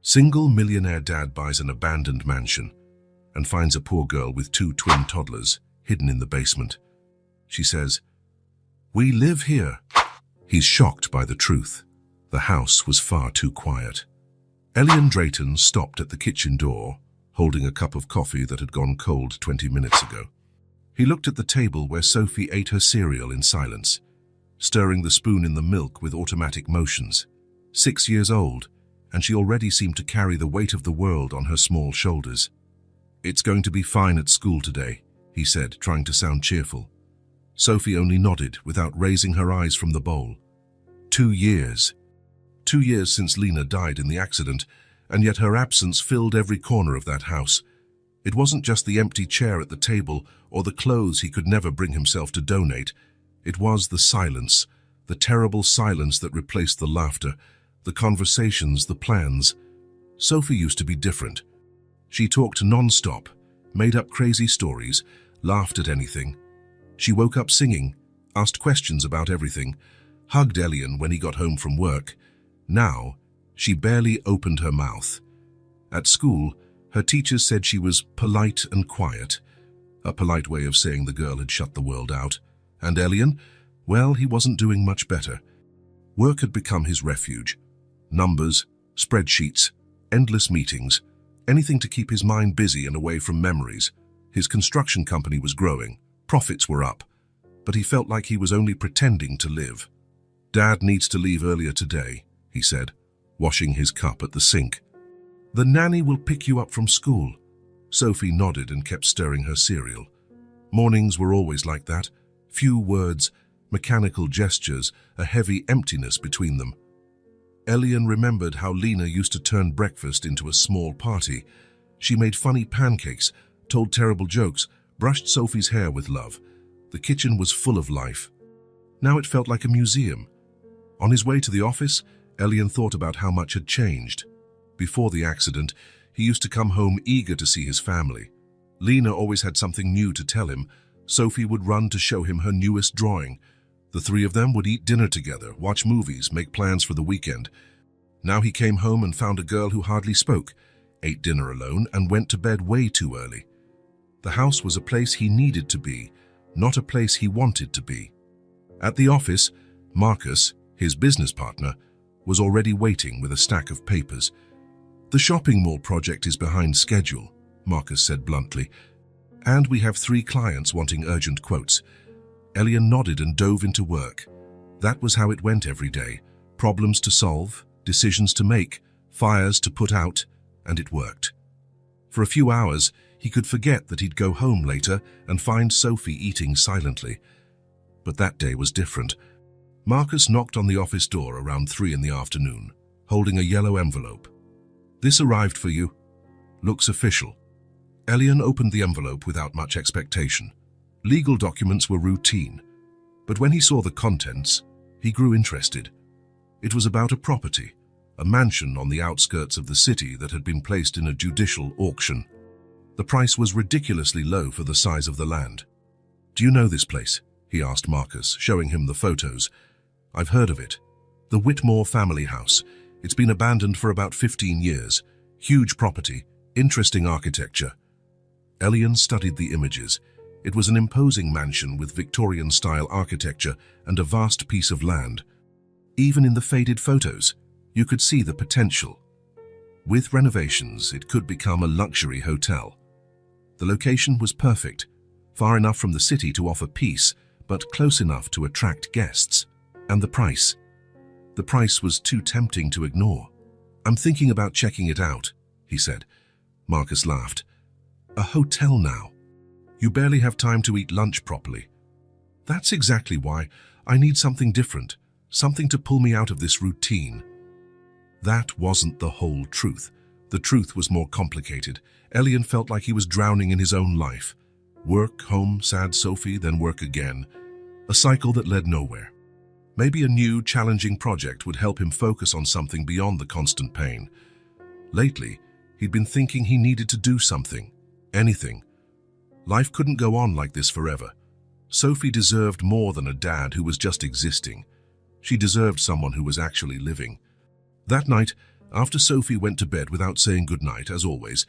Single millionaire dad buys an abandoned mansion and finds a poor girl with two twin toddlers hidden in the basement. She says, "We live here." He's shocked by the truth. The house was far too quiet. Elian Drayton stopped at the kitchen door, holding a cup of coffee that had gone cold 20 minutes ago. He looked at the table where Sophie ate her cereal in silence, stirring the spoon in the milk with automatic motions. 6 years old, and she already seemed to carry the weight of the world on her small shoulders. "It's going to be fine at school today," he said, trying to sound cheerful. Sophie only nodded without raising her eyes from the bowl. 2 years. 2 years since Lena died in the accident, and yet her absence filled every corner of that house. It wasn't just the empty chair at the table or the clothes he could never bring himself to donate. It was the silence, the terrible silence that replaced the laughter, the conversations, the plans. Sophie used to be different. She talked non-stop, made up crazy stories, laughed at anything. She woke up singing, asked questions about everything, hugged Elian when he got home from work. Now, she barely opened her mouth. At school, her teachers said she was polite and quiet, a polite way of saying the girl had shut the world out. And Elian, well, he wasn't doing much better. Work had become his refuge. Numbers, spreadsheets, endless meetings, anything to keep his mind busy and away from memories. His construction company was growing, profits were up, but he felt like he was only pretending to live. "Dad needs to leave earlier today," he said, washing his cup at the sink. "The nanny will pick you up from school." Sophie nodded and kept stirring her cereal. Mornings were always like that. Few words, mechanical gestures, a heavy emptiness between them. Elian remembered how Lena used to turn breakfast into a small party. She made funny pancakes, told terrible jokes, brushed Sophie's hair with love. The kitchen was full of life. Now it felt like a museum. On his way to the office, Elian thought about how much had changed. Before the accident, he used to come home eager to see his family. Lena always had something new to tell him. Sophie would run to show him her newest drawing. The three of them would eat dinner together, watch movies, make plans for the weekend. Now he came home and found a girl who hardly spoke, ate dinner alone, and went to bed way too early. The house was a place he needed to be, not a place he wanted to be. At the office, Marcus, his business partner, was already waiting with a stack of papers. "The shopping mall project is behind schedule," Marcus said bluntly, "and we have 3 clients wanting urgent quotes." Elian nodded and dove into work. That was how it went every day. Problems to solve, decisions to make, fires to put out, and it worked. For a few hours, he could forget that he'd go home later and find Sophie eating silently. But that day was different. Marcus knocked on the office door around 3 in the afternoon, holding a yellow envelope. "This arrived for you. Looks official." Elian opened the envelope without much expectation. Legal documents were routine, but when he saw the contents, he grew interested. It was about a property, a mansion on the outskirts of the city that had been placed in a judicial auction. The price was ridiculously low for the size of the land. "Do you know this place?" he asked Marcus, showing him the photos. "I've heard of it. The Whitmore family house. It's been abandoned for about 15 years. Huge property, interesting architecture." Elian studied the images. It was an imposing mansion with Victorian-style architecture and a vast piece of land. Even in the faded photos, you could see the potential. With renovations, it could become a luxury hotel. The location was perfect, far enough from the city to offer peace, but close enough to attract guests. And the price? The price was too tempting to ignore. "I'm thinking about checking it out," he said. Marcus laughed. "A hotel now? You barely have time to eat lunch properly." "That's exactly why. I need something different, something to pull me out of this routine." That wasn't the whole truth. The truth was more complicated. Elian felt like he was drowning in his own life. Work, home, sad Sophie, then work again. A cycle that led nowhere. Maybe a new, challenging project would help him focus on something beyond the constant pain. Lately, he'd been thinking he needed to do something. Anything. Life couldn't go on like this forever. Sophie deserved more than a dad who was just existing. She deserved someone who was actually living. That night, After Sophie went to bed without saying goodnight, as always,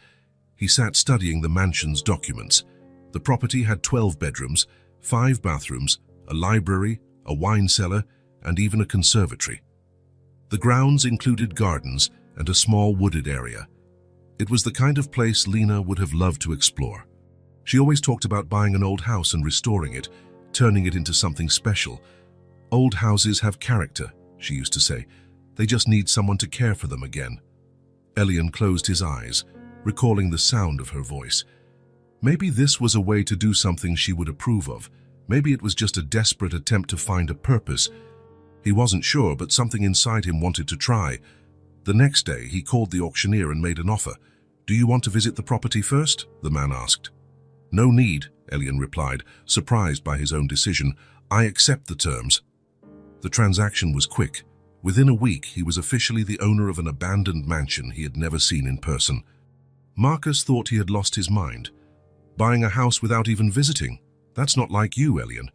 he sat studying the mansion's documents. The property had 12 bedrooms, 5 bathrooms, a library, a wine cellar, and even a conservatory. The grounds included gardens and a small wooded area. It was the kind of place Lena would have loved to explore. She always talked about buying an old house and restoring it, turning it into something special. Old houses have character, she used to say. They just need someone to care for them again. Elian closed his eyes, recalling the sound of her voice. Maybe this was a way to do something she would approve of. Maybe it was just a desperate attempt to find a purpose. He wasn't sure, but something inside him wanted to try. The next day, he called the auctioneer and made an offer. "Do you want to visit the property first?" the man asked. "No need," Elian replied, surprised by his own decision. "I accept the terms." The transaction was quick. Within a week, he was officially the owner of an abandoned mansion he had never seen in person. Marcus thought he had lost his mind. Buying a house without even visiting? That's not like you, Elian.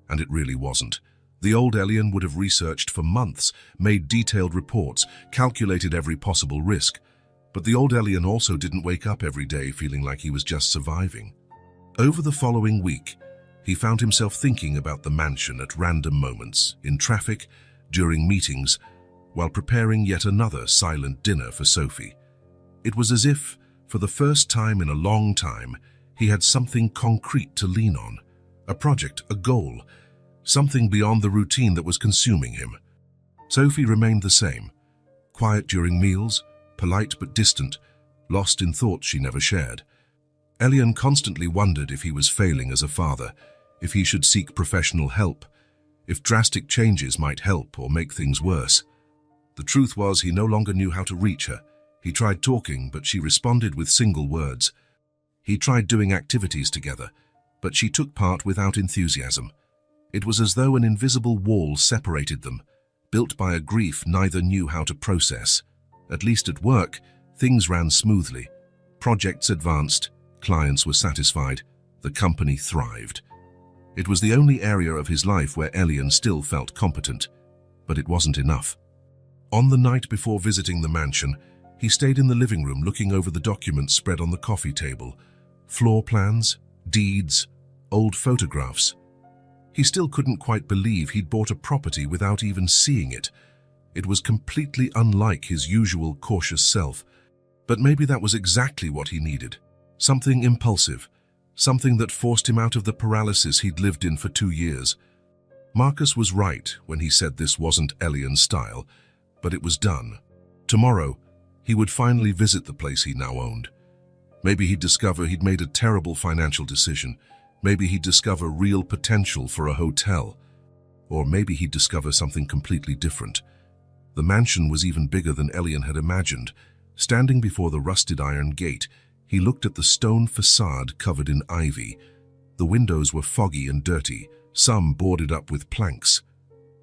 And it really wasn't. The old Elian would have researched for months, made detailed reports, calculated every possible risk. But the old Elian also didn't wake up every day feeling like he was just surviving. Over the following week, he found himself thinking about the mansion at random moments, in traffic, during meetings, while preparing yet another silent dinner for Sophie. It was as if, for the first time in a long time, he had something concrete to lean on. A project, a goal, something beyond the routine that was consuming him. Sophie remained the same, quiet during meals, polite but distant, lost in thoughts she never shared. Elian constantly wondered if he was failing as a father, if he should seek professional help, if drastic changes might help or make things worse. The truth was he no longer knew how to reach her. He tried talking, but she responded with single words. He tried doing activities together, but she took part without enthusiasm. It was as though an invisible wall separated them, built by a grief neither knew how to process. At least at work, things ran smoothly. Projects advanced, clients were satisfied, the company thrived. It was the only area of his life where Elian still felt competent, but it wasn't enough. On the night before visiting the mansion, he stayed in the living room looking over the documents spread on the coffee table. Floor plans, deeds, old photographs. He still couldn't quite believe he'd bought a property without even seeing it. It was completely unlike his usual cautious self. But maybe that was exactly what he needed. Something impulsive. Something that forced him out of the paralysis he'd lived in for 2 years. Marcus was right when he said this wasn't Elian's style, but it was done. Tomorrow, he would finally visit the place he now owned. Maybe he'd discover he'd made a terrible financial decision. Maybe he'd discover real potential for a hotel. Or maybe he'd discover something completely different. The mansion was even bigger than Elian had imagined. Standing before the rusted iron gate, he looked at the stone facade covered in ivy. The windows were foggy and dirty, some boarded up with planks.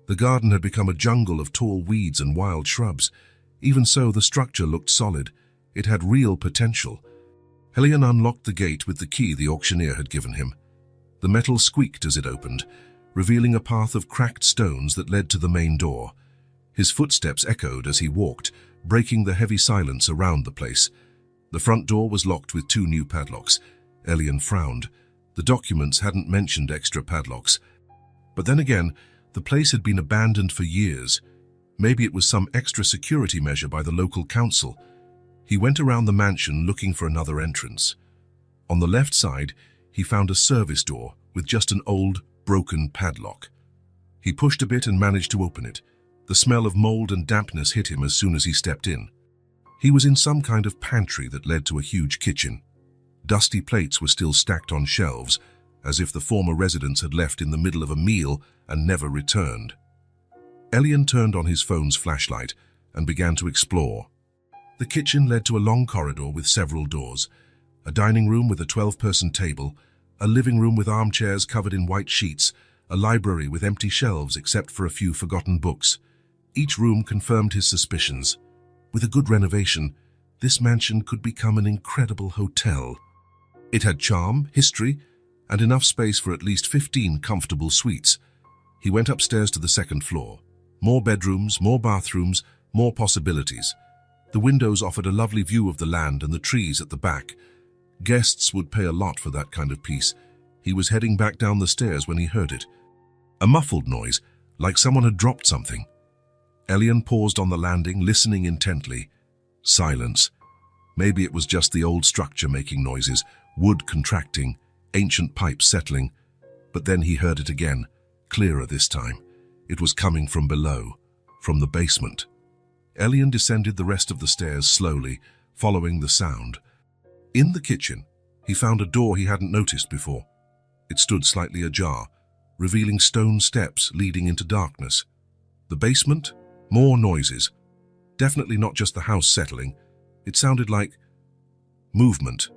The garden had become a jungle of tall weeds and wild shrubs. Even so, the structure looked solid. It had real potential. Elian unlocked the gate with the key the auctioneer had given him. The metal squeaked as it opened, revealing a path of cracked stones that led to the main door. His footsteps echoed as he walked, breaking the heavy silence around the place. The front door was locked with 2 new padlocks. Elian frowned. The documents hadn't mentioned extra padlocks. But then again, the place had been abandoned for years. Maybe it was some extra security measure by the local council. He went around the mansion looking for another entrance. On the left side, he found a service door with just an old, broken padlock. He pushed a bit and managed to open it. The smell of mold and dampness hit him as soon as he stepped in. He was in some kind of pantry that led to a huge kitchen. Dusty plates were still stacked on shelves, as if the former residents had left in the middle of a meal and never returned. Elian turned on his phone's flashlight and began to explore. The kitchen led to a long corridor with several doors, a dining room with a 12-person table, a living room with armchairs covered in white sheets, a library with empty shelves except for a few forgotten books. Each room confirmed his suspicions. With a good renovation, this mansion could become an incredible hotel. It had charm, history, and enough space for at least 15 comfortable suites. He went upstairs to the second floor. More bedrooms, more bathrooms, more possibilities. The windows offered a lovely view of the land and the trees at the back. Guests would pay a lot for that kind of peace. He was heading back down the stairs when he heard it. A muffled noise, like someone had dropped something. Elian paused on the landing, listening intently. Silence. Maybe it was just the old structure making noises, wood contracting, ancient pipes settling. But then he heard it again, clearer this time. It was coming from below, from the basement. Elian descended the rest of the stairs slowly, following the sound. In the kitchen, he found a door he hadn't noticed before. It stood slightly ajar, revealing stone steps leading into darkness. The basement? More noises. Definitely not just the house settling. It sounded like movement,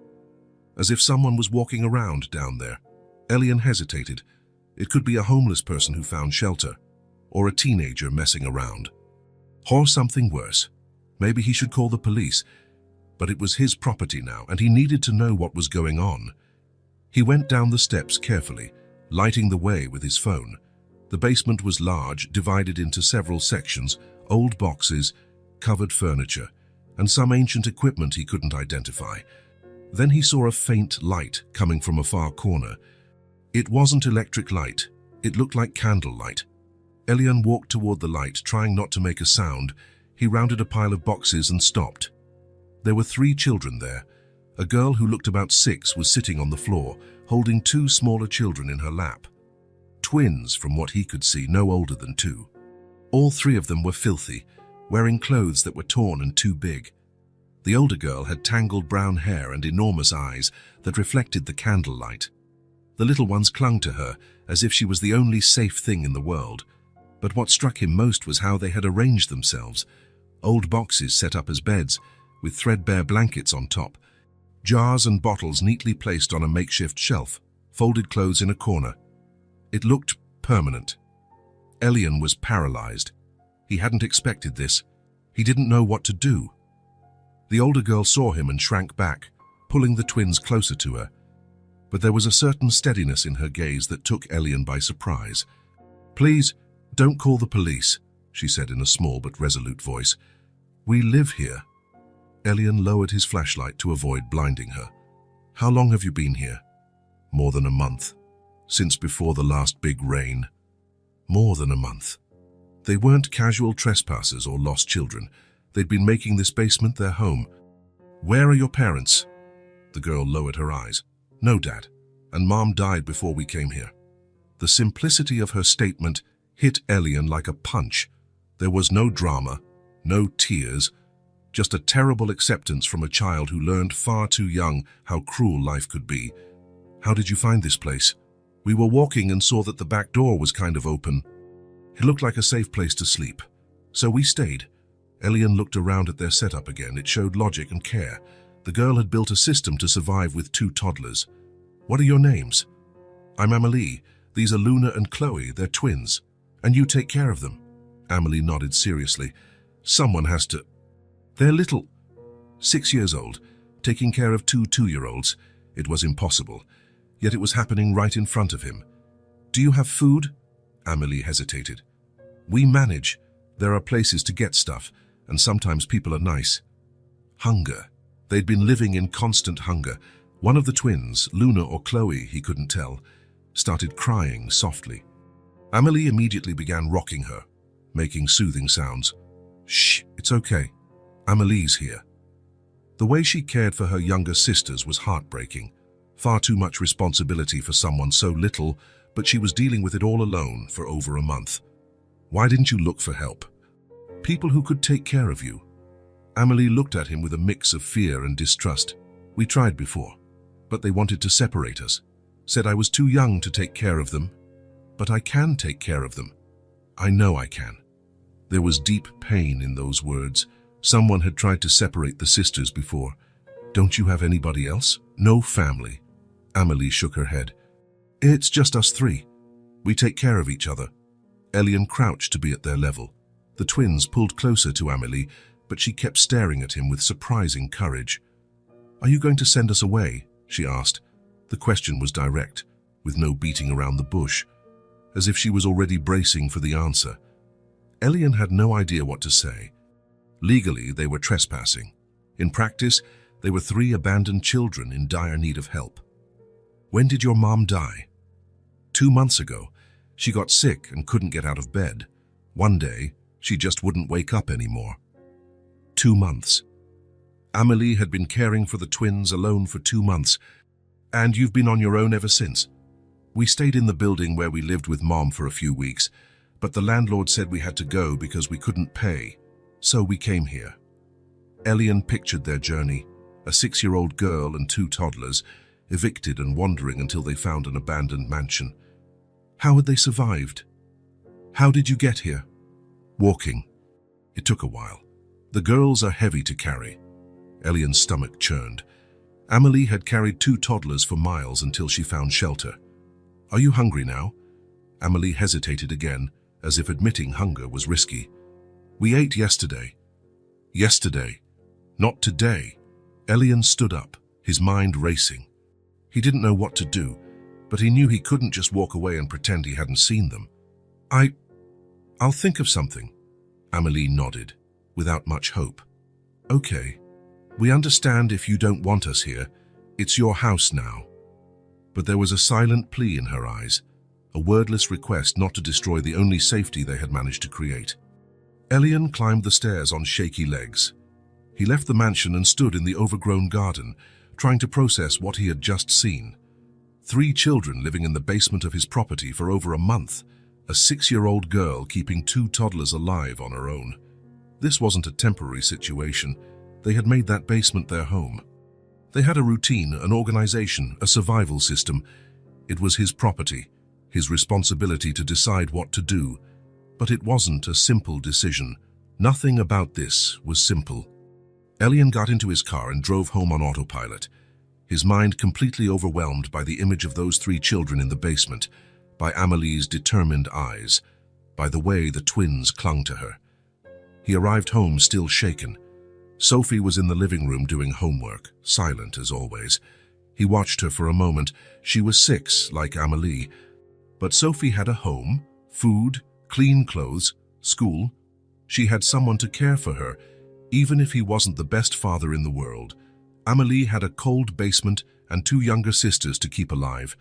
as if someone was walking around down there. Elian hesitated. It could be a homeless person who found shelter, or a teenager messing around. Or something worse. Maybe he should call the police. But it was his property now, and he needed to know what was going on. He went down the steps carefully, lighting the way with his phone. The basement was large, divided into several sections, old boxes, covered furniture, and some ancient equipment he couldn't identify. Then he saw a faint light coming from a far corner. It wasn't electric light. It looked like candlelight. Elian walked toward the light, trying not to make a sound. He rounded a pile of boxes and stopped. There were 3 children there. A girl who looked about 6 was sitting on the floor, holding 2 smaller children in her lap. Twins, from what he could see, no older than 2. All 3 of them were filthy, wearing clothes that were torn and too big. The older girl had tangled brown hair and enormous eyes that reflected the candlelight. The little ones clung to her as if she was the only safe thing in the world. But what struck him most was how they had arranged themselves. Old boxes set up as beds, with threadbare blankets on top. Jars and bottles neatly placed on a makeshift shelf, folded clothes in a corner. It looked permanent. Elian was paralyzed. He hadn't expected this. He didn't know what to do. The older girl saw him and shrank back, pulling the twins closer to her. But there was a certain steadiness in her gaze that took Elian by surprise. "Please, don't call the police," she said in a small but resolute voice. "We live here." Elian lowered his flashlight to avoid blinding her. "How long have you been here?" "More than a month. Since before the last big rain." "More than a month." They weren't casual trespassers or lost children. They'd been making this basement their home. "Where are your parents?" The girl lowered her eyes. "No, Dad. And Mom died before we came here." The simplicity of her statement hit Elian like a punch. There was no drama, no tears, just a terrible acceptance from a child who learned far too young how cruel life could be. "How did you find this place?" "We were walking and saw that the back door was kind of open. It looked like a safe place to sleep. So we stayed." Elian looked around at their setup again. It showed logic and care. The girl had built a system to survive with 2 toddlers. "What are your names?" "I'm Amelie. These are Luna and Chloe. They're twins. And you take care of them." Amelie nodded seriously. "Someone has to." "They're little." 6 years old, taking care of 2 two-year-olds. It was impossible. Yet it was happening right in front of him. "Do you have food?" Amelie hesitated. "We manage. There are places to get stuff, and sometimes people are nice." Hunger. They'd been living in constant hunger. One of the twins, Luna or Chloe, he couldn't tell, started crying softly. Amelie immediately began rocking her, making soothing sounds. "Shh, it's okay. Amelie's here." The way she cared for her younger sisters was heartbreaking. Far too much responsibility for someone so little, but she was dealing with it all alone for over a month. "Why didn't you look for help? People who could take care of you?" Amelie looked at him with a mix of fear and distrust. "We tried before, but they wanted to separate us. Said I was too young to take care of them. But I can take care of them. I know I can." There was deep pain in those words. Someone had tried to separate the sisters before. "Don't you have anybody else?" "No family." Amelie shook her head. "It's just us 3. We take care of each other." Elian crouched to be at their level. The twins pulled closer to Amelie, but she kept staring at him with surprising courage. "Are you going to send us away?" she asked. The question was direct, with no beating around the bush, as if she was already bracing for the answer. Elian had no idea what to say. Legally, they were trespassing. In practice, they were 3 abandoned children in dire need of help. When did your mom die? 2 months ago. She got sick and couldn't get out of bed. One day, she just wouldn't wake up anymore. 2 months. Amelie had been caring for the twins alone for 2 months, and you've been on your own ever since. We stayed in the building where we lived with Mom for a few weeks, but the landlord said we had to go because we couldn't pay, so we came here. Elian pictured their journey, a 6-year-old girl and 2 toddlers, evicted and wandering until they found an abandoned mansion. How had they survived? How did you get here? Walking. It took a while. The girls are heavy to carry. Elian's stomach churned. Amelie had carried 2 toddlers for miles until she found shelter. Are you hungry now? Amelie hesitated again, as if admitting hunger was risky. We ate yesterday. Yesterday. Not today. Elian stood up, his mind racing. He didn't know what to do, but he knew he couldn't just walk away and pretend he hadn't seen them. I'll think of something. Amelie nodded, without much hope. Okay. We understand if you don't want us here. It's your house now. But there was a silent plea in her eyes, a wordless request not to destroy the only safety they had managed to create. Elian climbed the stairs on shaky legs. He left the mansion and stood in the overgrown garden, trying to process what he had just seen. 3 children living in the basement of his property for over a month, a 6-year-old girl keeping 2 toddlers alive on her own. This wasn't a temporary situation. They had made that basement their home. They had a routine, an organization, a survival system. It was his property, his responsibility to decide what to do. But it wasn't a simple decision. Nothing about this was simple. Elian got into his car and drove home on autopilot, his mind completely overwhelmed by the image of those 3 children in the basement, by Amelie's determined eyes, by the way the twins clung to her. He arrived home still shaken. Sophie was in the living room doing homework, silent as always. He watched her for a moment. She was 6, like Amelie. But Sophie had a home, food, clean clothes, school. She had someone to care for her, even if he wasn't the best father in the world. Amelie had a cold basement and 2 younger sisters to keep alive.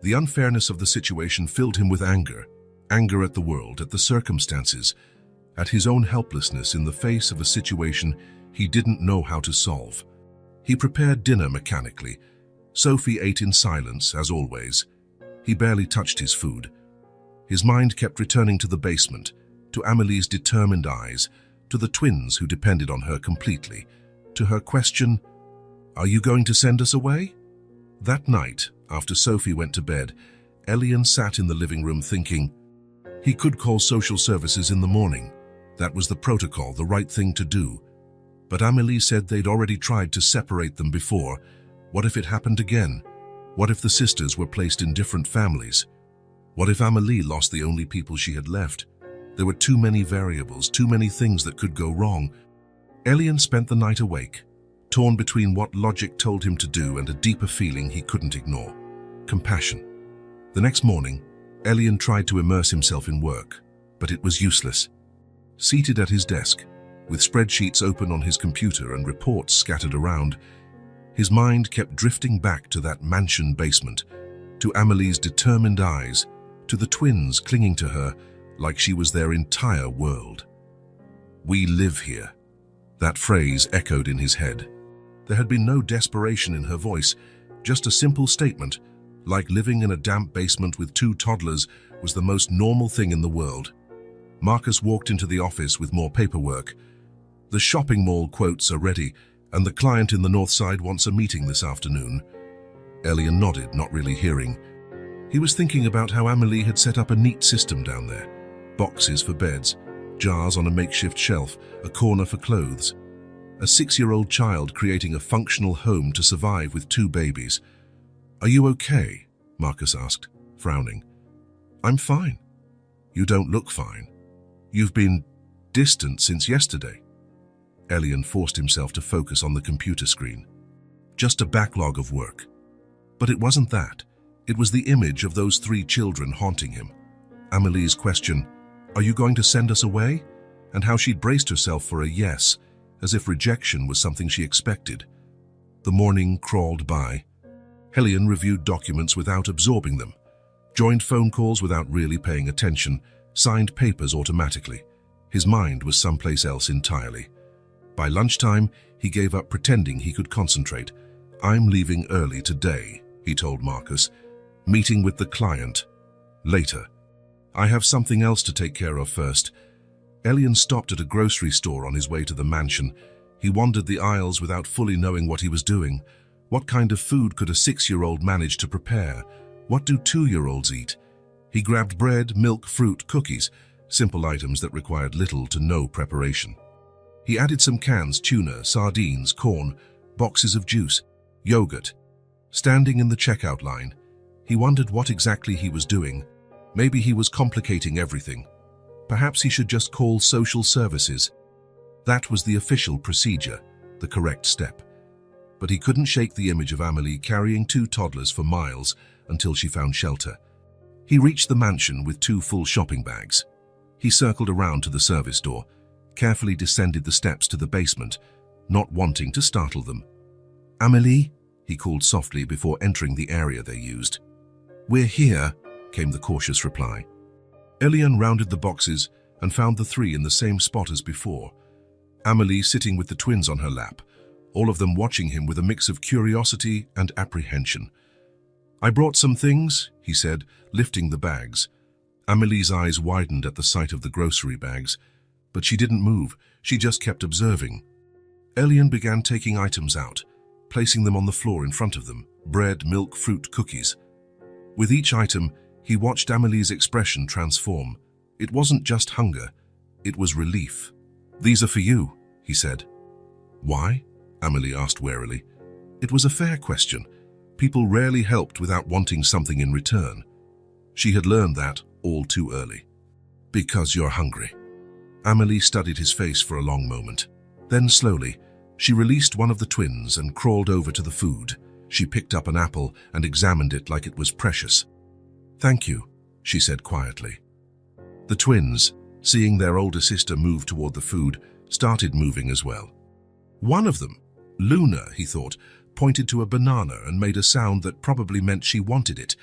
The unfairness of the situation filled him with anger. Anger at the world, at the circumstances, at his own helplessness in the face of a situation he didn't know how to solve. He prepared dinner mechanically. Sophie ate in silence, as always. He barely touched his food. His mind kept returning to the basement, to Amelie's determined eyes, to the twins who depended on her completely, to her question, "Are you going to send us away?" That night, after Sophie went to bed, Elian sat in the living room thinking, he could call social services in the morning. That was the protocol, the right thing to do. But Amelie said they'd already tried to separate them before. What if it happened again? What if the sisters were placed in different families? What if Amelie lost the only people she had left? There were too many variables, too many things that could go wrong. Elian spent the night awake, torn between what logic told him to do and a deeper feeling he couldn't ignore: compassion. The next morning, Elian tried to immerse himself in work, but it was useless. Seated at his desk, with spreadsheets open on his computer and reports scattered around, his mind kept drifting back to that mansion basement, to Amelie's determined eyes, to the twins clinging to her like she was their entire world. "We live here." That phrase echoed in his head. There had been no desperation in her voice, just a simple statement, like living in a damp basement with 2 toddlers was the most normal thing in the world. Marcus walked into the office with more paperwork. "The shopping mall quotes are ready, and the client in the north side wants a meeting this afternoon." Elian nodded, not really hearing. He was thinking about how Amelie had set up a neat system down there. Boxes for beds, jars on a makeshift shelf, a corner for clothes. A 6-year-old child creating a functional home to survive with 2 babies. "Are you okay?" Marcus asked, frowning. "I'm fine." "You don't look fine. You've been distant since yesterday." Elian forced himself to focus on the computer screen. Just a backlog of work. But it wasn't that. It was the image of those 3 children haunting him. Amelie's question, "Are you going to send us away?" and how she'd braced herself for a yes, as if rejection was something she expected. The morning crawled by. Elian reviewed documents without absorbing them, joined phone calls without really paying attention, signed papers automatically. His mind was someplace else entirely. By lunchtime, he gave up pretending he could concentrate. "I'm leaving early today," he told Marcus. "Meeting with the client. Later. I have something else to take care of first." Elian stopped at a grocery store on his way to the mansion. He wandered the aisles without fully knowing what he was doing. What kind of food could a 6-year-old manage to prepare? What do 2-year-olds eat? He grabbed bread, milk, fruit, cookies, simple items that required little to no preparation. He added some cans, tuna, sardines, corn, boxes of juice, yogurt. Standing in the checkout line, he wondered what exactly he was doing. Maybe he was complicating everything. Perhaps he should just call social services. That was the official procedure, the correct step. But he couldn't shake the image of Amelie carrying 2 toddlers for miles until she found shelter. He reached the mansion with 2 full shopping bags. He circled around to the service door, carefully descended the steps to the basement, not wanting to startle them. "Amelie?" he called softly before entering the area they used. "We're here," came the cautious reply. Elian rounded the boxes and found the 3 in the same spot as before. Amelie sitting with the twins on her lap, all of them watching him with a mix of curiosity and apprehension. "I brought some things," he said, lifting the bags. Amelie's eyes widened at the sight of the grocery bags, but she didn't move, she just kept observing. Elian began taking items out, placing them on the floor in front of them, bread, milk, fruit, cookies. With each item, he watched Amelie's expression transform. It wasn't just hunger, it was relief. "These are for you," he said. "Why?" Amelie asked warily. It was a fair question. People rarely helped without wanting something in return. She had learned that all too early. "Because you're hungry." Amelie studied his face for a long moment. Then slowly, she released one of the twins and crawled over to the food. She picked up an apple and examined it like it was precious. "Thank you," she said quietly. The twins, seeing their older sister move toward the food, started moving as well. One of them, Luna, he thought, pointed to a banana and made a sound that probably meant she wanted it.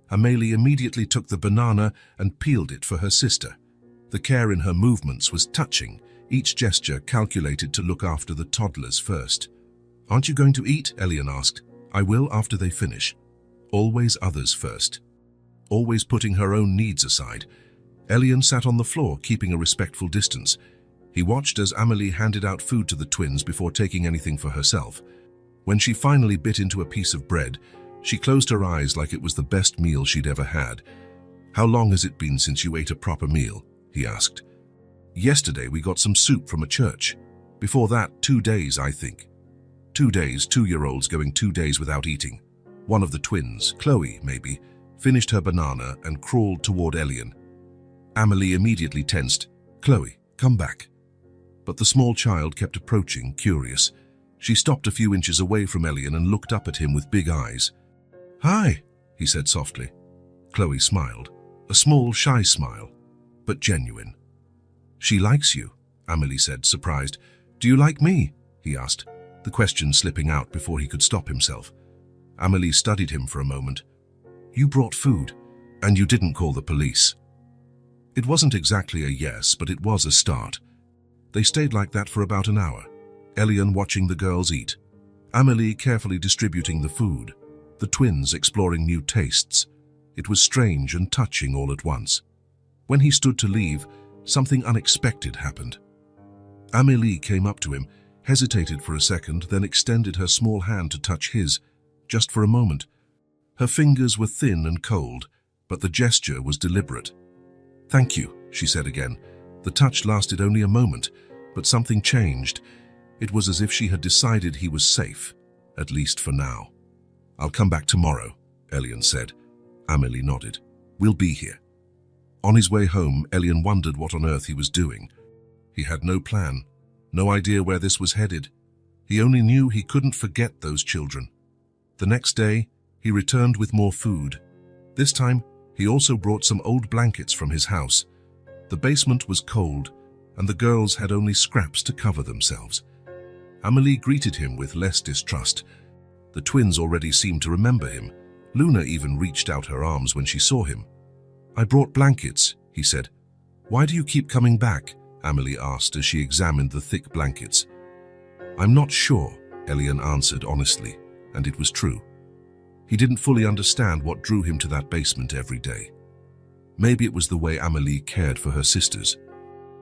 Amelie immediately took the banana and peeled it for her sister. The care in her movements was touching, each gesture calculated to look after the toddlers first. "Aren't you going to eat?" Elian asked. "I will after they finish." Always others first. Always putting her own needs aside. Elian sat on the floor, keeping a respectful distance. He watched as Amelie handed out food to the twins before taking anything for herself. When she finally bit into a piece of bread, she closed her eyes like it was the best meal she'd ever had. "How long has it been since you ate a proper meal?" he asked. "Yesterday we got some soup from a church. Before that, 2 days, I think." 2 days, 2-year-olds going 2 days without eating. One of the twins, Chloe maybe, finished her banana and crawled toward Elian. Amelie immediately tensed. "Chloe, come back." But the small child kept approaching, curious. She stopped a few inches away from Elian and looked up at him with big eyes. "Hi," he said softly. Chloe smiled, a small, shy smile, but genuine. "She likes you," Amelie said, surprised. "Do you like me?" he asked, the question slipping out before he could stop himself. Amelie studied him for a moment. "You brought food, and you didn't call the police." It wasn't exactly a yes, but it was a start. They stayed like that for about an hour, Elian watching the girls eat, Amelie carefully distributing the food, the twins exploring new tastes. It was strange and touching all at once. When he stood to leave, something unexpected happened. Amelie came up to him, hesitated for a second, then extended her small hand to touch his, just for a moment. Her fingers were thin and cold, but the gesture was deliberate. "Thank you," she said again. The touch lasted only a moment, but something changed. It was as if she had decided he was safe, at least for now. "I'll come back tomorrow," Elian said. Amelie nodded. "We'll be here." On his way home, Elian wondered what on earth he was doing. He had no plan, no idea where this was headed. He only knew he couldn't forget those children. The next day, he returned with more food. This time, he also brought some old blankets from his house. The basement was cold, and the girls had only scraps to cover themselves. Amelie greeted him with less distrust. The twins already seemed to remember him. Luna even reached out her arms when she saw him. "I brought blankets," he said. "Why do you keep coming back?" Amelie asked as she examined the thick blankets. "I'm not sure," Elian answered honestly, and it was true. He didn't fully understand what drew him to that basement every day. Maybe it was the way Amelie cared for her sisters.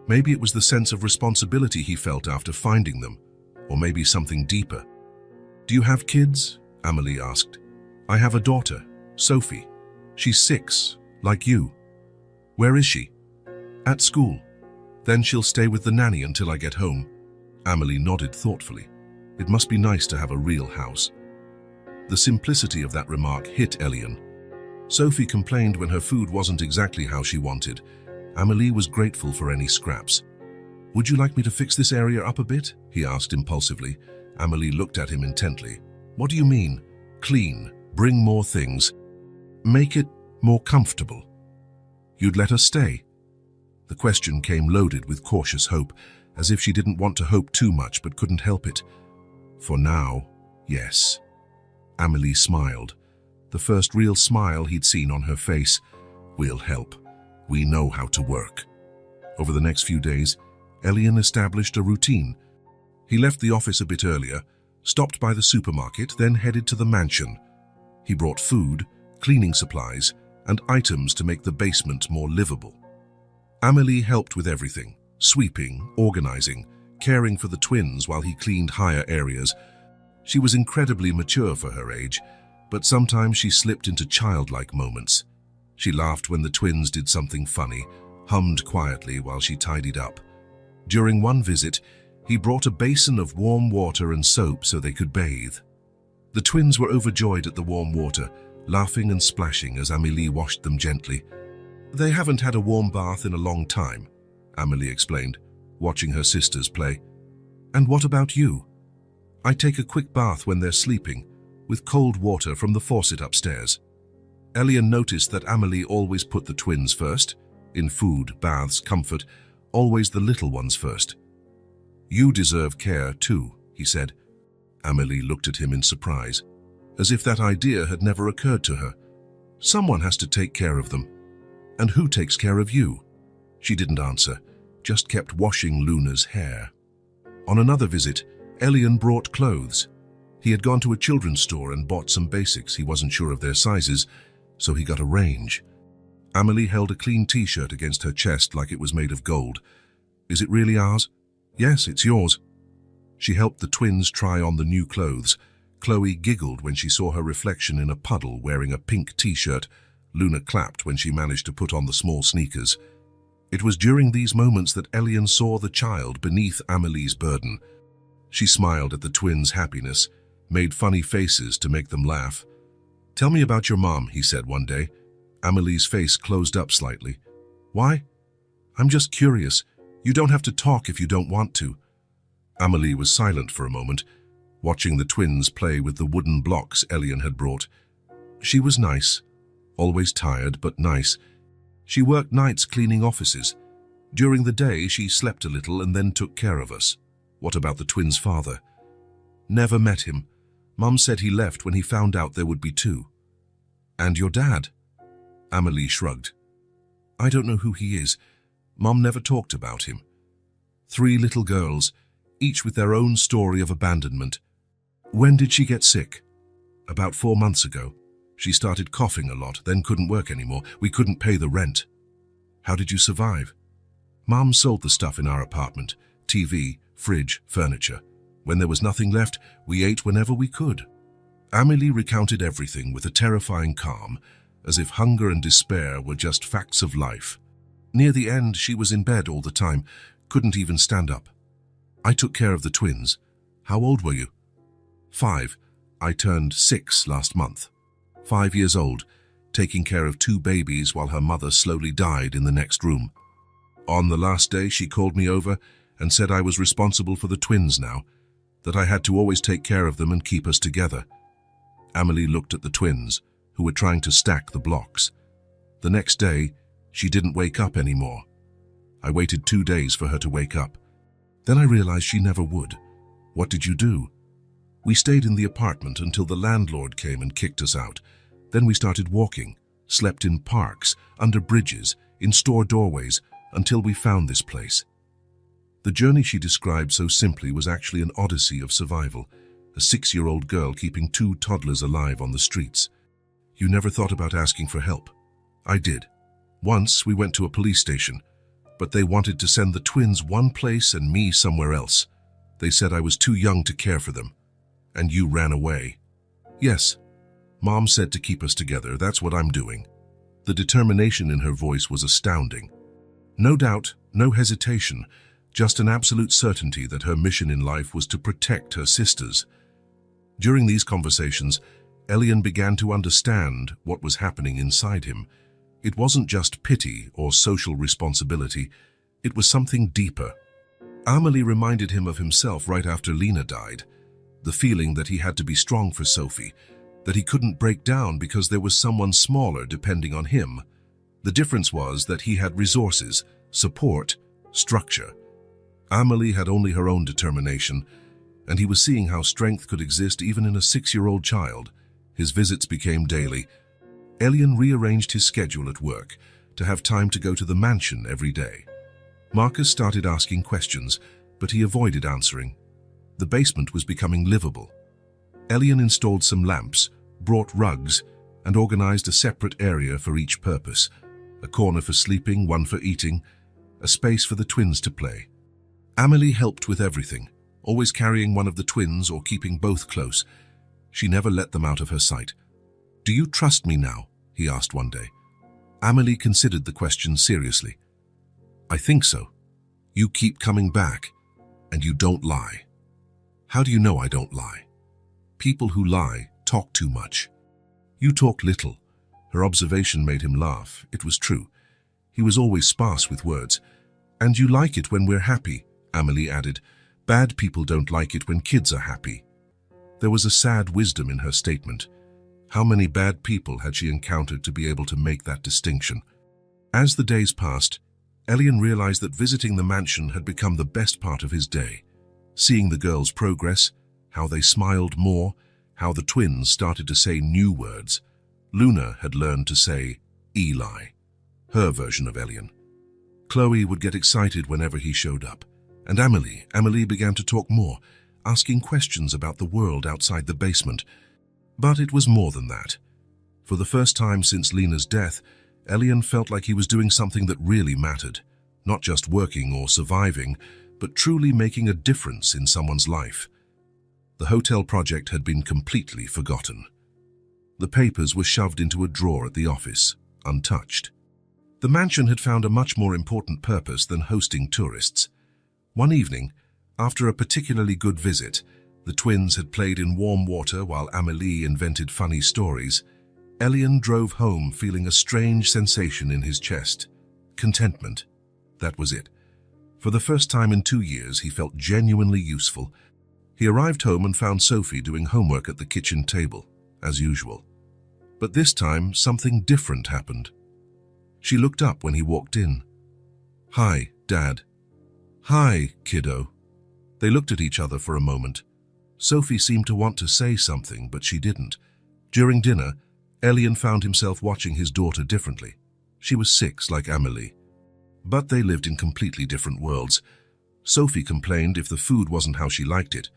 Maybe it was the sense of responsibility he felt after finding them, or maybe something deeper. "Do you have kids?" Amelie asked. "I have a daughter, Sophie. She's 6, like you." "Where is she?" "At school. Then she'll stay with the nanny until I get home." Amelie nodded thoughtfully. It must be nice to have a real house. The simplicity of that remark hit Elian. Sophie complained when her food wasn't exactly how she wanted. Amelie was grateful for any scraps. "Would you like me to fix this area up a bit?" he asked impulsively. Amelie looked at him intently. "What do you mean?" "Clean. Bring more things. Make it more comfortable." "You'd let us stay?" The question came loaded with cautious hope, as if she didn't want to hope too much but couldn't help it. "For now, yes." Amelie smiled, the first real smile he'd seen on her face. "We'll help. We know how to work." Over the next few days, Elian established a routine. He left the office a bit earlier, stopped by the supermarket, then headed to the mansion. He brought food, cleaning supplies, and items to make the basement more livable. Amelie helped with everything: sweeping, organizing, caring for the twins while he cleaned higher areas. She was incredibly mature for her age, but sometimes she slipped into childlike moments. She laughed when the twins did something funny, hummed quietly while she tidied up. During one visit, he brought a basin of warm water and soap so they could bathe. The twins were overjoyed at the warm water, laughing and splashing as Amelie washed them gently. "They haven't had a warm bath in a long time," Amelie explained, watching her sisters play. "And what about you?" "I take a quick bath when they're sleeping, with cold water from the faucet upstairs." Elian noticed that Amelie always put the twins first, in food, baths, comfort, always the little ones first. "You deserve care too," he said. Amelie looked at him in surprise, as if that idea had never occurred to her. "Someone has to take care of them. And who takes care of you?" She didn't answer, just kept washing Luna's hair. On another visit, Elian brought clothes. He had gone to a children's store and bought some basics. He wasn't sure of their sizes, so he got a range. Amelie held a clean t-shirt against her chest like it was made of gold. "Is it really ours?" "Yes, it's yours." She helped the twins try on the new clothes. Chloe giggled when she saw her reflection in a puddle wearing a pink t-shirt. Luna clapped when she managed to put on the small sneakers. It was during these moments that Elian saw the child beneath Amelie's burden. She smiled at the twins' happiness, made funny faces to make them laugh. "Tell me about your mom," he said one day. Amelie's face closed up slightly. "Why?" "I'm just curious. You don't have to talk if you don't want to." Amelie was silent for a moment, watching the twins play with the wooden blocks Elian had brought. She was nice, always tired but nice. She worked nights cleaning offices. During the day, she slept a little and then took care of us. "What about the twins' father?" "Never met him. Mum said he left when he found out there would be 2. "And your dad?" Amelie shrugged. "I don't know who he is. Mum never talked about him." 3 little girls, each with their own story of abandonment. "When did she get sick?" "About 4 months ago. She started coughing a lot, then couldn't work anymore. We couldn't pay the rent." "How did you survive?" "Mum sold the stuff in our apartment: TV, fridge, furniture. When there was nothing left, we ate whenever we could." Amelie recounted everything with a terrifying calm, as if hunger and despair were just facts of life. Near the end, she was in bed all the time, couldn't even stand up. "I took care of the twins." "How old were you?" 5. I turned 6 last month. 5 years old, taking care of 2 babies while her mother slowly died in the next room. On the last day, she called me over and said I was responsible for the twins now, that I had to always take care of them and keep us together. Amelie looked at the twins, who were trying to stack the blocks. The next day, she didn't wake up anymore. I waited 2 days for her to wake up. Then I realized she never would. What did you do? We stayed in the apartment until the landlord came and kicked us out. Then we started walking, slept in parks, under bridges, in store doorways, until we found this place. The journey she described so simply was actually an odyssey of survival, a 6-year-old girl keeping 2 toddlers alive on the streets. You never thought about asking for help? I did. Once we went to a police station, but they wanted to send the twins one place and me somewhere else. They said I was too young to care for them. And you ran away. Yes. Mom said to keep us together. That's what I'm doing. The determination in her voice was astounding. No doubt, no hesitation, just an absolute certainty that her mission in life was to protect her sisters. During these conversations, Elian began to understand what was happening inside him. It wasn't just pity or social responsibility, it was something deeper. Amelie reminded him of himself right after Lena died, the feeling that he had to be strong for Sophie, that he couldn't break down because there was someone smaller depending on him. The difference was that he had resources, support, structure. Amelie had only her own determination, and he was seeing how strength could exist even in a 6-year-old child. His visits became daily. Elian rearranged his schedule at work to have time to go to the mansion every day. Marcus started asking questions, but he avoided answering. The basement was becoming livable. Elian installed some lamps, brought rugs, and organized a separate area for each purpose. A corner for sleeping, one for eating, a space for the twins to play. Amelie helped with everything, always carrying one of the twins or keeping both close. She never let them out of her sight. "Do you trust me now?" he asked one day. Amelie considered the question seriously. "I think so. You keep coming back, and you don't lie." "How do you know I don't lie?" "People who lie talk too much." "You talk little." Her observation made him laugh. It was true. He was always sparse with words. "And you like it when we're happy," Amelie added. "Bad people don't like it when kids are happy." There was a sad wisdom in her statement. How many bad people had she encountered to be able to make that distinction? As the days passed, Elian realized that visiting the mansion had become the best part of his day. Seeing the girls' progress, how they smiled more, how the twins started to say new words. Luna had learned to say Eli, her version of Elian. Chloe would get excited whenever he showed up. And Amelie began to talk more, asking questions about the world outside the basement. But it was more than that. For the first time since Lena's death, Elian felt like he was doing something that really mattered, not just working or surviving, but truly making a difference in someone's life. The hotel project had been completely forgotten. The papers were shoved into a drawer at the office, untouched. The mansion had found a much more important purpose than hosting tourists. One evening, after a particularly good visit, the twins had played in warm water while Amelie invented funny stories. Elian drove home feeling a strange sensation in his chest. Contentment. That was it. For the first time in 2 years, he felt genuinely useful. He arrived home and found Sophie doing homework at the kitchen table, as usual. But this time, something different happened. She looked up when he walked in. "Hi, Dad." "Hi, kiddo." They looked at each other for a moment. Sophie seemed to want to say something, but she didn't. During dinner, Elian found himself watching his daughter differently. She was 6, like Amelie. But they lived in completely different worlds. Sophie complained if the food wasn't how she liked it.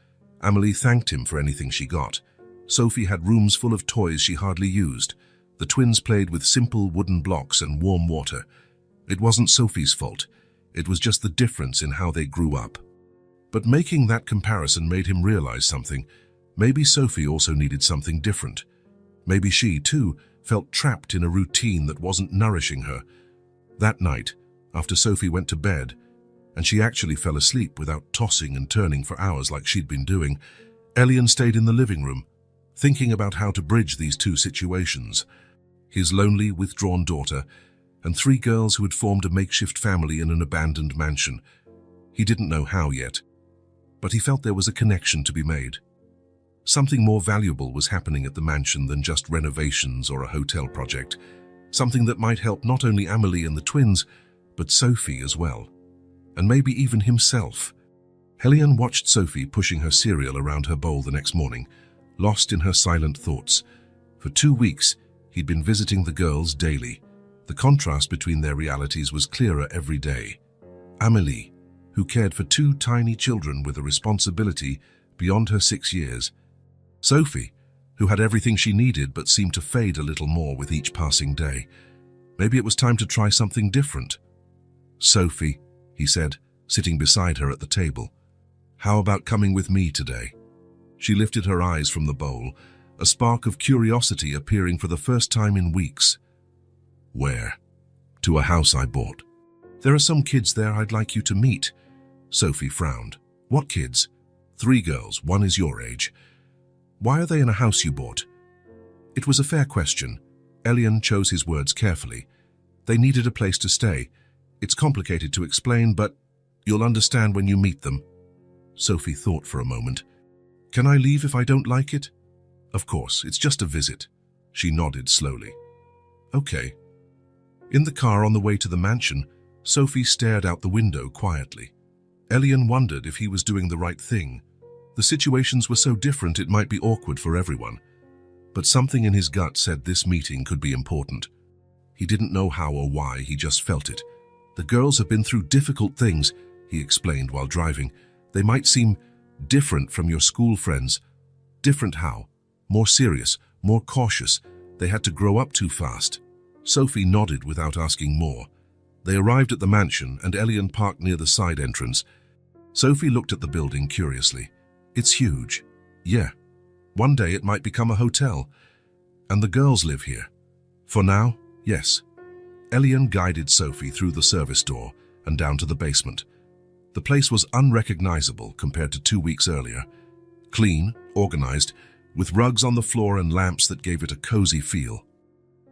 Amelie thanked him for anything she got. Sophie had rooms full of toys she hardly used. The twins played with simple wooden blocks and warm water. It wasn't Sophie's fault. It was just the difference in how they grew up. But making that comparison made him realize something. Maybe Sophie also needed something different. Maybe she, too, felt trapped in a routine that wasn't nourishing her. That night, after Sophie went to bed, and she actually fell asleep without tossing and turning for hours like she'd been doing, Elian stayed in the living room, thinking about how to bridge these two situations. His lonely, withdrawn daughter, and 3 girls who had formed a makeshift family in an abandoned mansion. He didn't know how yet, but he felt there was a connection to be made. Something more valuable was happening at the mansion than just renovations or a hotel project. Something that might help not only Amelie and the twins, but Sophie as well. and maybe even himself. Elian watched Sophie pushing her cereal around her bowl the next morning, lost in her silent thoughts. For 2 weeks, he'd been visiting the girls daily. The contrast between their realities was clearer every day. Amélie, who cared for 2 tiny children with a responsibility beyond her 6 years. Sophie, who had everything she needed but seemed to fade a little more with each passing day. Maybe it was time to try something different. "Sophie," he said, sitting beside her at the table, "how about coming with me today?" She lifted her eyes from the bowl, a spark of curiosity appearing for the first time in weeks. "Where?" "To a house I bought. There are some kids there I'd like you to meet." Sophie frowned. "What kids?" "3 girls, one is your age." "Why are they in a house you bought?" It was a fair question. Elian chose his words carefully. They needed a place to stay. It's complicated to explain, but you'll understand when you meet them. Sophie thought for a moment. "Can I leave if I don't like it?" "Of course, it's just a visit." She nodded slowly. "Okay." In the car on the way to the mansion, Sophie stared out the window quietly. Elian wondered if he was doing the right thing. The situations were so different it might be awkward for everyone. But something in his gut said this meeting could be important. He didn't know how or why, he just felt it. "The girls have been through difficult things," he explained while driving. "They might seem different from your school friends." "Different how?" "More serious, more cautious. They had to grow up too fast." Sophie nodded without asking more. They arrived at the mansion and Elian parked near the side entrance. Sophie looked at the building curiously. "It's huge." "Yeah. One day it might become a hotel. And the girls live here." "For now, yes." Elian guided Sophie through the service door and down to the basement. The place was unrecognizable compared to 2 weeks earlier. Clean, organized, with rugs on the floor and lamps that gave it a cozy feel.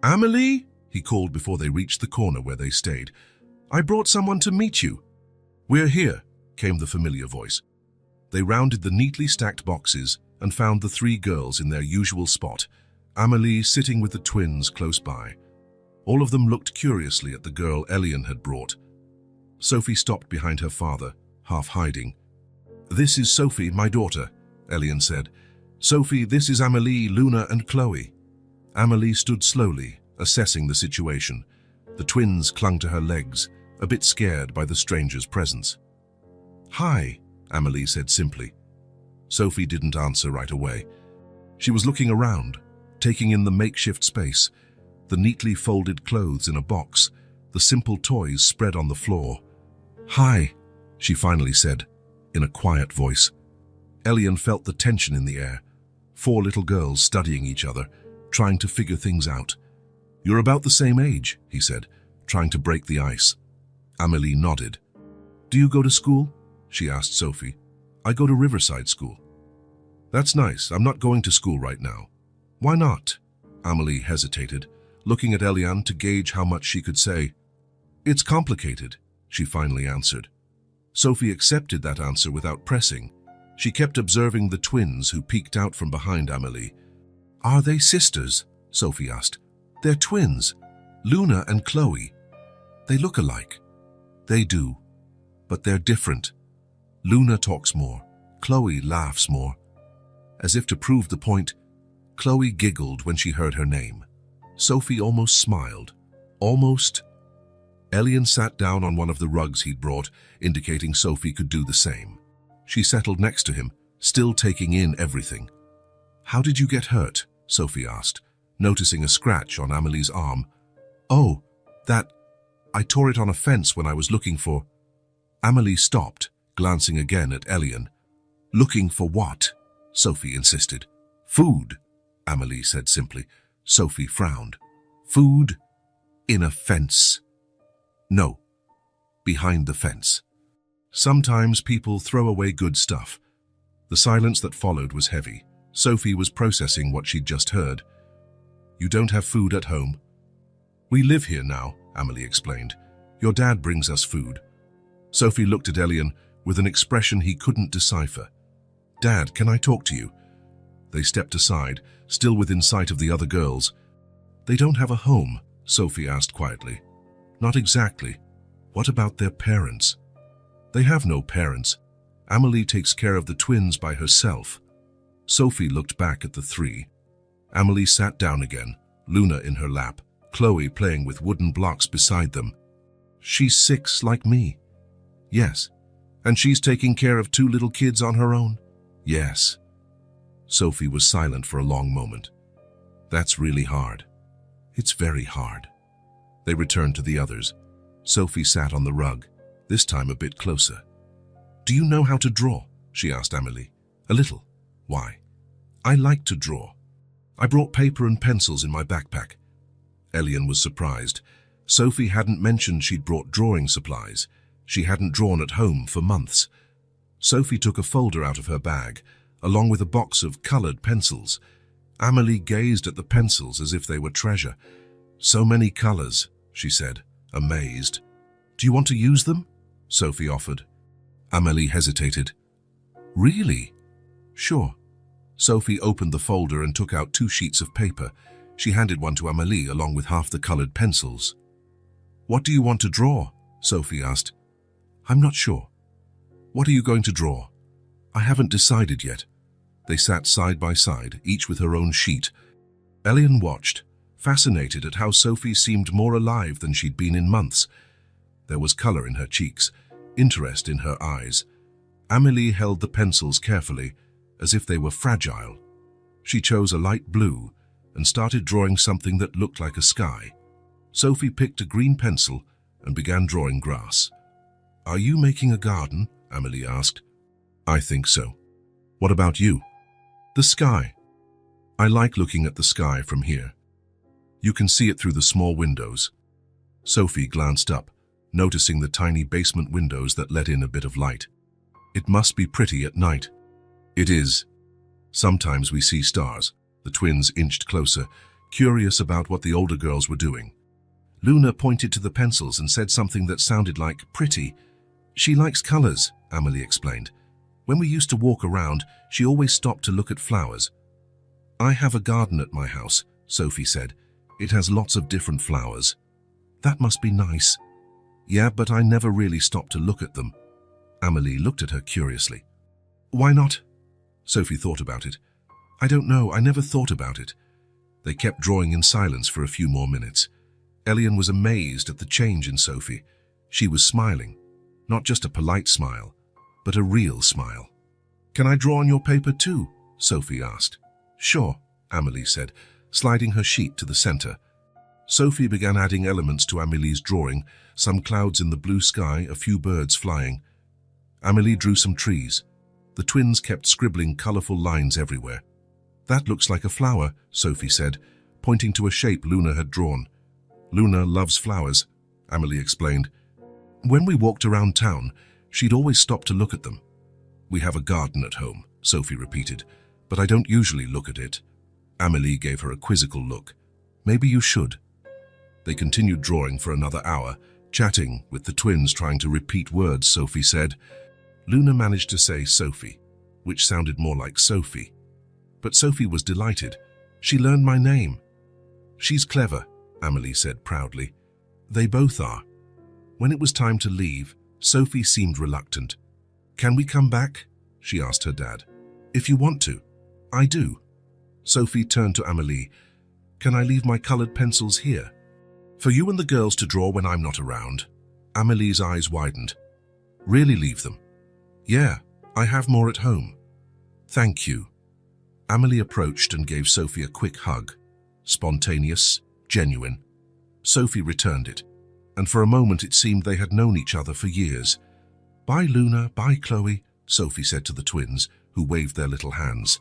"Amélie," he called before they reached the corner where they stayed. "I brought someone to meet you." "We're here," came the familiar voice. They rounded the neatly stacked boxes and found the 3 girls in their usual spot, Amélie sitting with the twins close by. All of them looked curiously at the girl Elian had brought. Sophie stopped behind her father, half hiding. "This is Sophie, my daughter," Elian said. "Sophie, this is Amélie, Luna, and Chloe." Amélie stood slowly, assessing the situation. The twins clung to her legs, a bit scared by the stranger's presence. "Hi," Amélie said simply. Sophie didn't answer right away. She was looking around, taking in the makeshift space, the neatly folded clothes in a box, the simple toys spread on the floor. "Hi," she finally said, in a quiet voice. Elian felt the tension in the air. 4 little girls studying each other, trying to figure things out. "You're about the same age," he said, trying to break the ice. Amélie nodded. "Do you go to school?" she asked Sophie. "I go to Riverside School." "That's nice. I'm not going to school right now." "Why not?" Amélie hesitated, looking at Elian to gauge how much she could say. "It's complicated," she finally answered. Sophie accepted that answer without pressing. She kept observing the twins who peeked out from behind Amélie. "Are they sisters?" Sophie asked. "They're twins, Luna and Chloe. They look alike." "They do, but they're different. Luna talks more, Chloe laughs more." As if to prove the point, Chloe giggled when she heard her name. Sophie almost smiled. Almost. Elian sat down on one of the rugs he'd brought, indicating Sophie could do the same. She settled next to him, still taking in everything. "How did you get hurt?" Sophie asked, noticing a scratch on Amélie's arm. "Oh, I tore it on a fence when I was looking for..." Amélie stopped, glancing again at Elian. "Looking for what?" Sophie insisted. "Food," Amélie said simply. Sophie frowned. "Food? In a fence?" "No, behind the fence." Sometimes people throw away good stuff. The silence that followed was heavy. Sophie was processing what she'd just heard. "You don't have food at home?" "We live here now," Amélie explained. "Your dad brings us food." Sophie looked at Elian with an expression he couldn't decipher. "Dad, can I talk to you?" They stepped aside, still within sight of the other girls. "They don't have a home?" Sophie asked quietly. "Not exactly. What about their parents?" They have no parents. Amelie takes care of the twins by herself. Sophie looked back at the three. Amelie sat down again, Luna in her lap, Chloe playing with wooden blocks beside them. She's 6 like me. Yes. And she's taking care of 2 little kids on her own? Yes. Sophie was silent for a long moment. That's really hard. It's very hard. They returned to the others. Sophie sat on the rug, this time a bit closer. Do you know how to draw? She asked Amelie. A little. Why? I like to draw. I brought paper and pencils in my backpack. Elian was surprised. Sophie hadn't mentioned she'd brought drawing supplies. She hadn't drawn at home for months. Sophie took a folder out of her bag, along with a box of colored pencils. Amelie gazed at the pencils as if they were treasure. So many colors, she said, amazed. Do you want to use them? Sophie offered. Amelie hesitated. Really? Sure. Sophie opened the folder and took out 2 sheets of paper. She handed one to Amelie along with half the colored pencils. What do you want to draw? Sophie asked. I'm not sure. What are you going to draw? I haven't decided yet. They sat side by side, each with her own sheet. Elian watched, fascinated at how Sophie seemed more alive than she'd been in months. There was color in her cheeks, interest in her eyes. Amelie held the pencils carefully, as if they were fragile. She chose a light blue and started drawing something that looked like a sky. Sophie picked a green pencil and began drawing grass. Are you making a garden? Amelie asked. I think so. What about you? The sky. I like looking at the sky from here. You can see it through the small windows. Sophie glanced up, noticing the tiny basement windows that let in a bit of light. It must be pretty at night. It is. Sometimes we see stars. The twins inched closer, curious about what the older girls were doing. Luna pointed to the pencils and said something that sounded like pretty. She likes colors, Amelie explained. When we used to walk around, she always stopped to look at flowers. I have a garden at my house, Sophie said. It has lots of different flowers. That must be nice. Yeah, but I never really stopped to look at them. Amelie looked at her curiously. Why not? Sophie thought about it. I don't know, I never thought about it. They kept drawing in silence for a few more minutes. Elian was amazed at the change in Sophie. She was smiling. Not just a polite smile, but a real smile. Can I draw on your paper too? Sophie asked. Sure, Amelie said, sliding her sheet to the center. Sophie began adding elements to Amelie's drawing, some clouds in the blue sky, a few birds flying. Amelie drew some trees. The twins kept scribbling colorful lines everywhere. That looks like a flower, Sophie said, pointing to a shape Luna had drawn. Luna loves flowers, Amelie explained. When we walked around town, she'd always stop to look at them. We have a garden at home, Sophie repeated, but I don't usually look at it. Amelie gave her a quizzical look. Maybe you should. They continued drawing for another hour, chatting, with the twins trying to repeat words Sophie said. Luna managed to say Sophie, which sounded more like Sophie. But Sophie was delighted. She learned my name. She's clever, Amelie said proudly. They both are. When it was time to leave, Sophie seemed reluctant. Can we come back? She asked her dad. If you want to. I do. Sophie turned to Amelie. Can I leave my colored pencils here? For you and the girls to draw when I'm not around. Amelie's eyes widened. Really leave them? Yeah, I have more at home. Thank you. Amelie approached and gave Sophie a quick hug. Spontaneous, genuine. Sophie returned it, and for a moment it seemed they had known each other for years. Bye, Luna, bye, Chloe, Sophie said to the twins, who waved their little hands.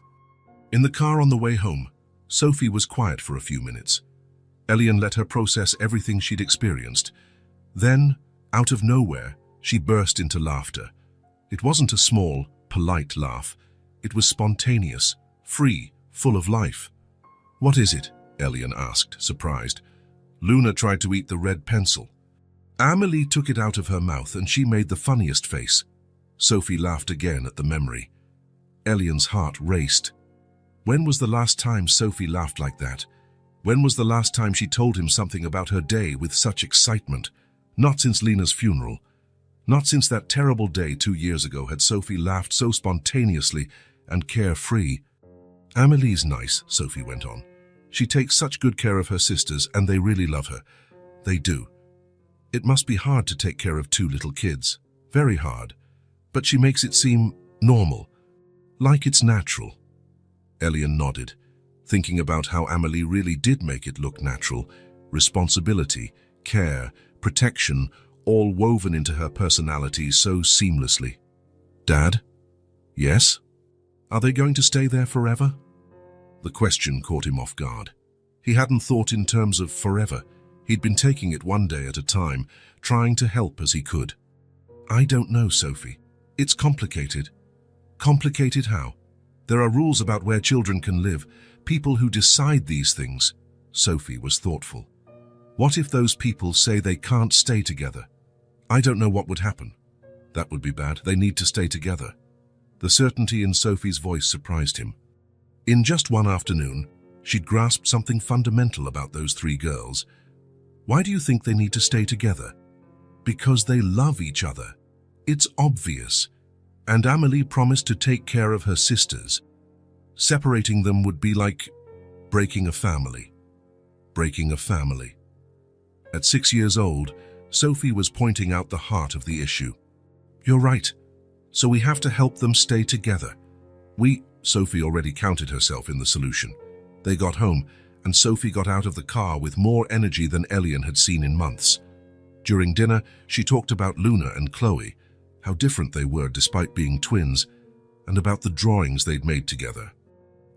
In the car on the way home, Sophie was quiet for a few minutes. Elian let her process everything she'd experienced. Then, out of nowhere, she burst into laughter. It wasn't a small, polite laugh. It was spontaneous, free, full of life. What is it? Elian asked, surprised. Luna tried to eat the red pencil. Amelie took it out of her mouth and she made the funniest face. Sophie laughed again at the memory. Elian's heart raced. When was the last time Sophie laughed like that? When was the last time she told him something about her day with such excitement? Not since Lena's funeral. Not since that terrible day 2 years ago had Sophie laughed so spontaneously and carefree. "Amelie's nice," Sophie went on. "She takes such good care of her sisters and they really love her. They do. It must be hard to take care of two little kids. Very hard. But she makes it seem normal. Like it's natural." Elian nodded, thinking about how Amelie really did make it look natural. Responsibility, care, protection, all woven into her personality so seamlessly. "Dad?" "Yes?" "Are they going to stay there forever?" The question caught him off guard. He hadn't thought in terms of forever. He'd been taking it one day at a time, trying to help as he could. "I don't know, Sophie. It's complicated." "Complicated how?" "There are rules about where children can live, people who decide these things." Sophie was thoughtful. "What if those people say they can't stay together?" "I don't know what would happen." "That would be bad. They need to stay together." The certainty in Sophie's voice surprised him. In just one afternoon, she'd grasped something fundamental about those three girls. "Why do you think they need to stay together?" "Because they love each other. It's obvious. And Amelie promised to take care of her sisters. Separating them would be like breaking a family." Breaking a family. At 6 years old, Sophie was pointing out the heart of the issue. "You're right. So we have to help them stay together. Sophie already counted herself in the solution. They got home, and Sophie got out of the car with more energy than Elian had seen in months. During dinner, she talked about Luna and Chloe, how different they were despite being twins, and about the drawings they'd made together.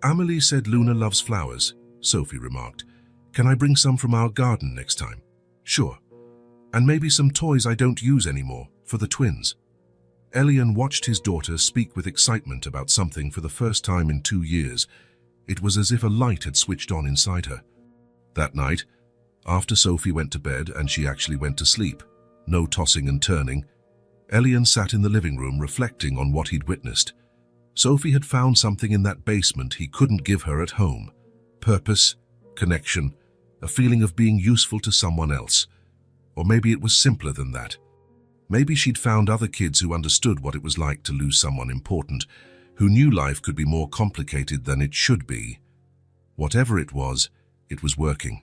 "Amelie said Luna loves flowers," Sophie remarked. "Can I bring some from our garden next time?" "Sure. And maybe some toys I don't use anymore, for the twins." Elian watched his daughter speak with excitement about something for the first time in 2 years. It was as if a light had switched on inside her. That night, after Sophie went to bed and she actually went to sleep, no tossing and turning, Elian sat in the living room reflecting on what he'd witnessed. Sophie had found something in that basement he couldn't give her at home. Purpose, connection, a feeling of being useful to someone else. Or maybe it was simpler than that. Maybe she'd found other kids who understood what it was like to lose someone important, who knew life could be more complicated than it should be. Whatever it was working.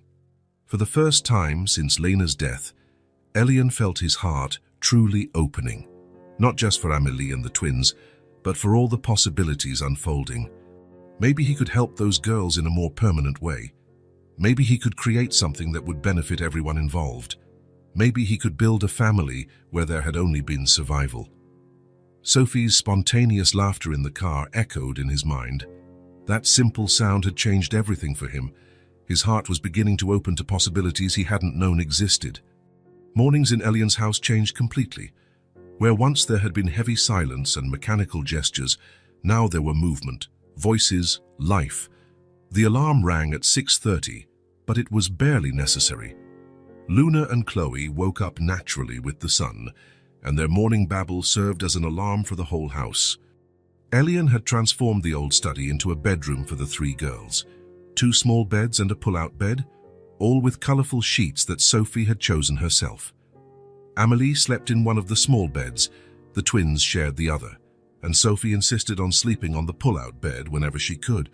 For the first time since Lena's death, Elian felt his heart truly opening, not just for Amelie and the twins, but for all the possibilities unfolding. Maybe he could help those girls in a more permanent way. Maybe he could create something that would benefit everyone involved. Maybe he could build a family where there had only been survival. Sophie's spontaneous laughter in the car echoed in his mind. That simple sound had changed everything for him. His heart was beginning to open to possibilities he hadn't known existed. Mornings in Elian's house changed completely. Where once there had been heavy silence and mechanical gestures, now there were movement, voices, life. The alarm rang at 6:30, but it was barely necessary. Luna and Chloe woke up naturally with the sun, and their morning babble served as an alarm for the whole house. Elian had transformed the old study into a bedroom for the three girls. 2 small beds and a pull-out bed, all with colorful sheets that Sophie had chosen herself. Amelie slept in one of the small beds, the twins shared the other, and Sophie insisted on sleeping on the pull-out bed whenever she could.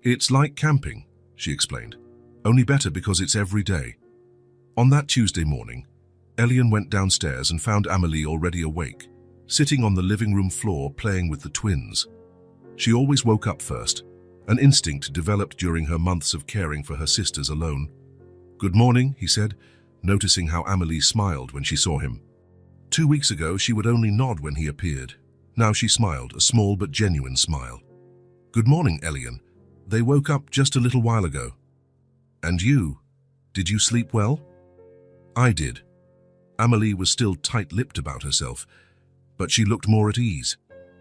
"It's like camping," she explained, "only better because it's every day." On that Tuesday morning, Elian went downstairs and found Amelie already awake, sitting on the living room floor playing with the twins. She always woke up first, an instinct developed during her months of caring for her sisters alone. "Good morning," he said, noticing how Amelie smiled when she saw him. 2 weeks ago, she would only nod when he appeared. Now she smiled, a small but genuine smile. "Good morning, Elian. They woke up just a little while ago." "And you? Did you sleep well?" "I did." Amelie was still tight-lipped about herself, but she looked more at ease.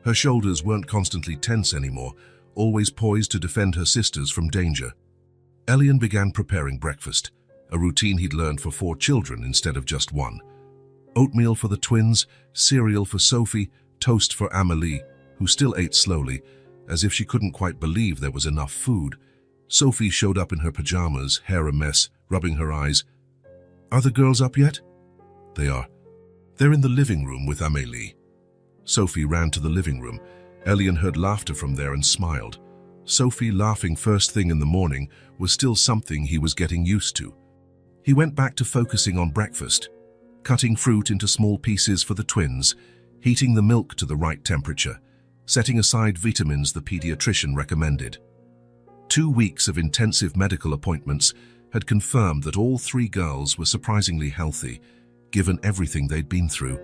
Her shoulders weren't constantly tense anymore, always poised to defend her sisters from danger. Elian began preparing breakfast, a routine he'd learned for 4 children instead of just 1. Oatmeal for the twins, cereal for Sophie, toast for Amelie, who still ate slowly, as if she couldn't quite believe there was enough food. Sophie showed up in her pajamas, hair a mess, rubbing her eyes. "Are the girls up yet?" "They are." They're in the living room with Amélie. Sophie ran to the living room. Elian heard laughter from there and smiled. Sophie laughing first thing in the morning was still something he was getting used to. He went back to focusing on breakfast, cutting fruit into small pieces for the twins, heating the milk to the right temperature, setting aside vitamins the pediatrician recommended. 2 weeks of intensive medical appointments had confirmed that all 3 girls were surprisingly healthy, given everything they'd been through.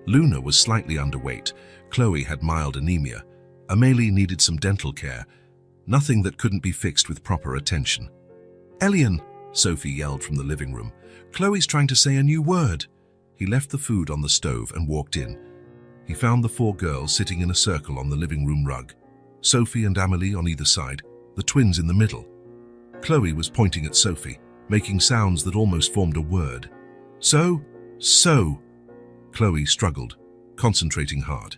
Luna was slightly underweight, Chloe had mild anemia, Amélie needed some dental care, nothing that couldn't be fixed with proper attention. "Elian," Sophie yelled from the living room, "Chloe's trying to say a new word." He left the food on the stove and walked in. He found the 4 girls sitting in a circle on the living room rug. Sophie and Amélie on either side, the twins in the middle. Chloe was pointing at Sophie, making sounds that almost formed a word. So. Chloe struggled, concentrating hard.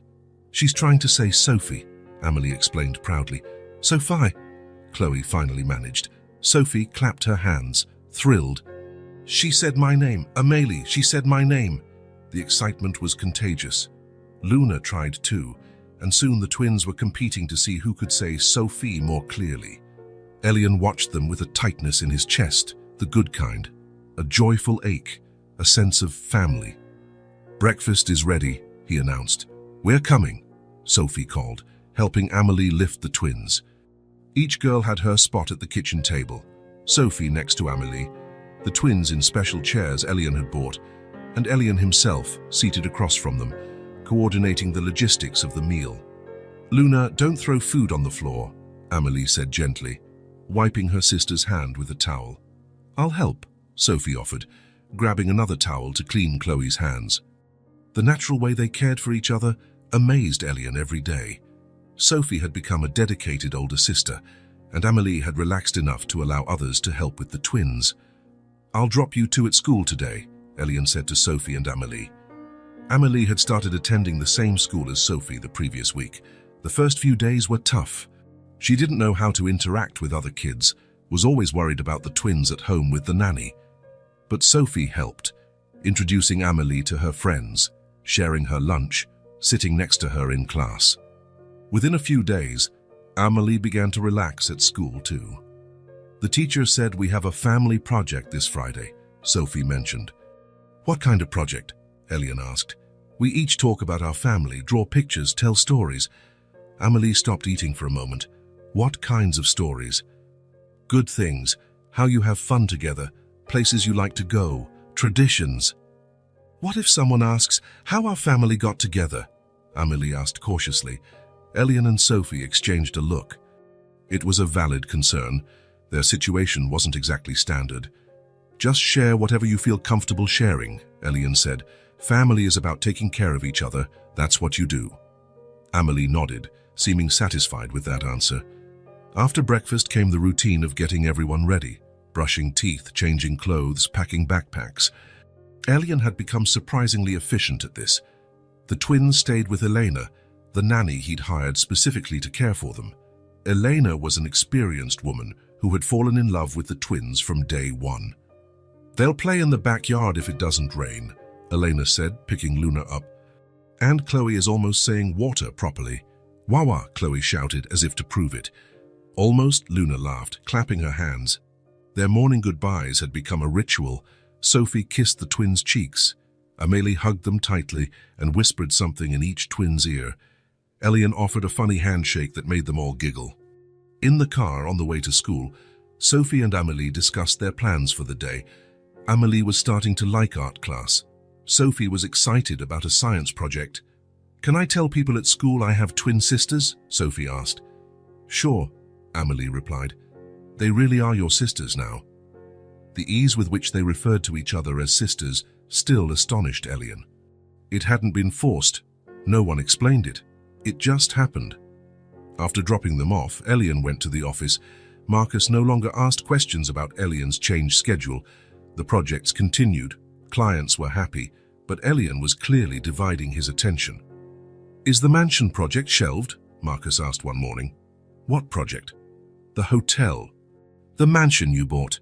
"She's trying to say Sophie," Amélie explained proudly. "Sophie," Chloe finally managed. Sophie clapped her hands, thrilled. "She said my name, Amélie, she said my name." The excitement was contagious. Luna tried too, and soon the twins were competing to see who could say Sophie more clearly. Elian watched them with a tightness in his chest, the good kind, a joyful ache, a sense of family. "Breakfast is ready," he announced. "We're coming," Sophie called, helping Amélie lift the twins. Each girl had her spot at the kitchen table, Sophie next to Amélie, the twins in special chairs Elian had bought, and Elian himself seated across from them, coordinating the logistics of the meal. "Luna, don't throw food on the floor," Amélie said gently, wiping her sister's hand with a towel. "I'll help," Sophie offered, grabbing another towel to clean Chloe's hands. The natural way they cared for each other amazed Elian every day. Sophie had become a dedicated older sister, and Amélie had relaxed enough to allow others to help with the twins. "I'll drop you 2 at school today," Elian said to Sophie and Amélie. Amélie had started attending the same school as Sophie the previous week. The first few days were tough. She didn't know how to interact with other kids, was always worried about the twins at home with the nanny. But Sophie helped, introducing Amélie to her friends, sharing her lunch, sitting next to her in class. Within a few days, Amélie began to relax at school too. "The teacher said we have a family project this Friday," Sophie mentioned. "What kind of project?" Elian asked. "We each talk about our family, draw pictures, tell stories." Amélie stopped eating for a moment. "What kinds of stories?" "Good things, how you have fun together, places you like to go, traditions." "What if someone asks how our family got together?" Amélie asked cautiously. Elian and Sophie exchanged a look. It was a valid concern. Their situation wasn't exactly standard. "Just share whatever you feel comfortable sharing," Elian said. "Family is about taking care of each other. That's what you do." Amélie nodded, seeming satisfied with that answer. After breakfast came the routine of getting everyone ready, brushing teeth, changing clothes, packing backpacks. Elian had become surprisingly efficient at this. The twins stayed with Elena, the nanny he'd hired specifically to care for them. Elena was an experienced woman who had fallen in love with the twins from day one. "They'll play in the backyard if it doesn't rain," Elena said, picking Luna up. "And Chloe is almost saying water properly." "Wawa," Chloe shouted as if to prove it. "Almost," Luna laughed, clapping her hands. Their morning goodbyes had become a ritual. Sophie kissed the twins' cheeks. Amélie hugged them tightly and whispered something in each twin's ear. Elian offered a funny handshake that made them all giggle. In the car on the way to school, Sophie and Amélie discussed their plans for the day. Amélie was starting to like art class. Sophie was excited about a science project. "Can I tell people at school I have twin sisters?" Sophie asked. "Sure," Amélie replied. "They really are your sisters now." The ease with which they referred to each other as sisters still astonished Elian. It hadn't been forced. No one explained it. It just happened. After dropping them off, Elian went to the office. Marcus no longer asked questions about Elian's changed schedule. The projects continued. Clients were happy, but Elian was clearly dividing his attention. "Is the mansion project shelved?" Marcus asked one morning. "What project?" "The hotel." "The mansion you bought."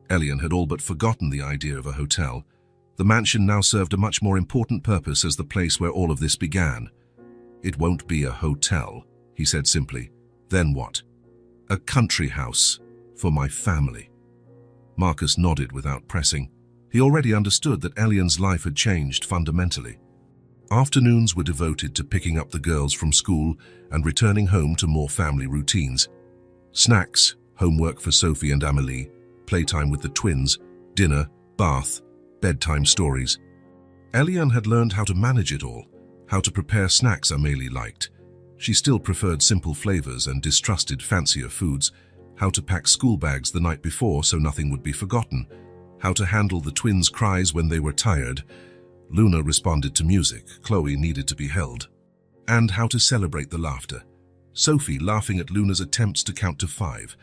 Elian had all but forgotten the idea of a hotel. The mansion now served a much more important purpose as the place where all of this began. "It won't be a hotel," he said simply. "Then what?" "A country house for my family." Marcus nodded without pressing. He already understood that Elian's life had changed fundamentally. Afternoons were devoted to picking up the girls from school and returning home to more family routines. Snacks, homework for Sophie and Amélie, playtime with the twins, dinner, bath, bedtime stories. Elian had learned how to manage it all, how to prepare snacks Amélie liked. She still preferred simple flavors and distrusted fancier foods, how to pack school bags the night before so nothing would be forgotten, how to handle the twins' cries when they were tired. Luna responded to music, Chloe needed to be held. And how to celebrate the laughter. Sophie laughing at Luna's attempts to count to 5.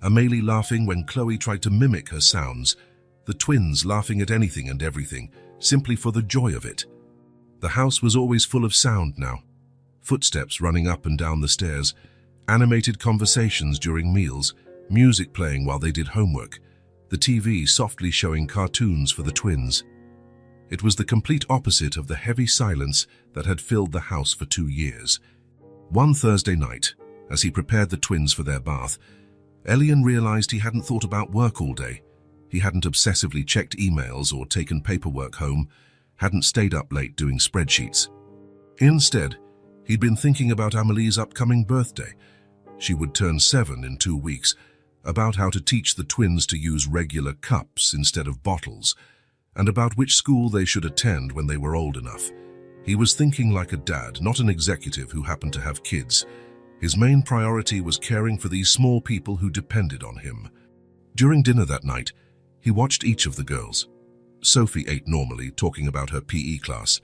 Amélie laughing when Chloe tried to mimic her sounds. The twins laughing at anything and everything, simply for the joy of it. The house was always full of sound now. Footsteps running up and down the stairs, animated conversations during meals, music playing while they did homework, the TV softly showing cartoons for the twins. It was the complete opposite of the heavy silence that had filled the house for 2 years. One Thursday night, as he prepared the twins for their bath, Elian realized he hadn't thought about work all day. He hadn't obsessively checked emails or taken paperwork home, hadn't stayed up late doing spreadsheets. Instead, he'd been thinking about Amélie's upcoming birthday. She would turn 7 in 2 weeks, about how to teach the twins to use regular cups instead of bottles, and about which school they should attend when they were old enough. He was thinking like a dad, not an executive who happened to have kids. His main priority was caring for these small people who depended on him. During dinner that night, he watched each of the girls. Sophie ate normally, talking about her PE class.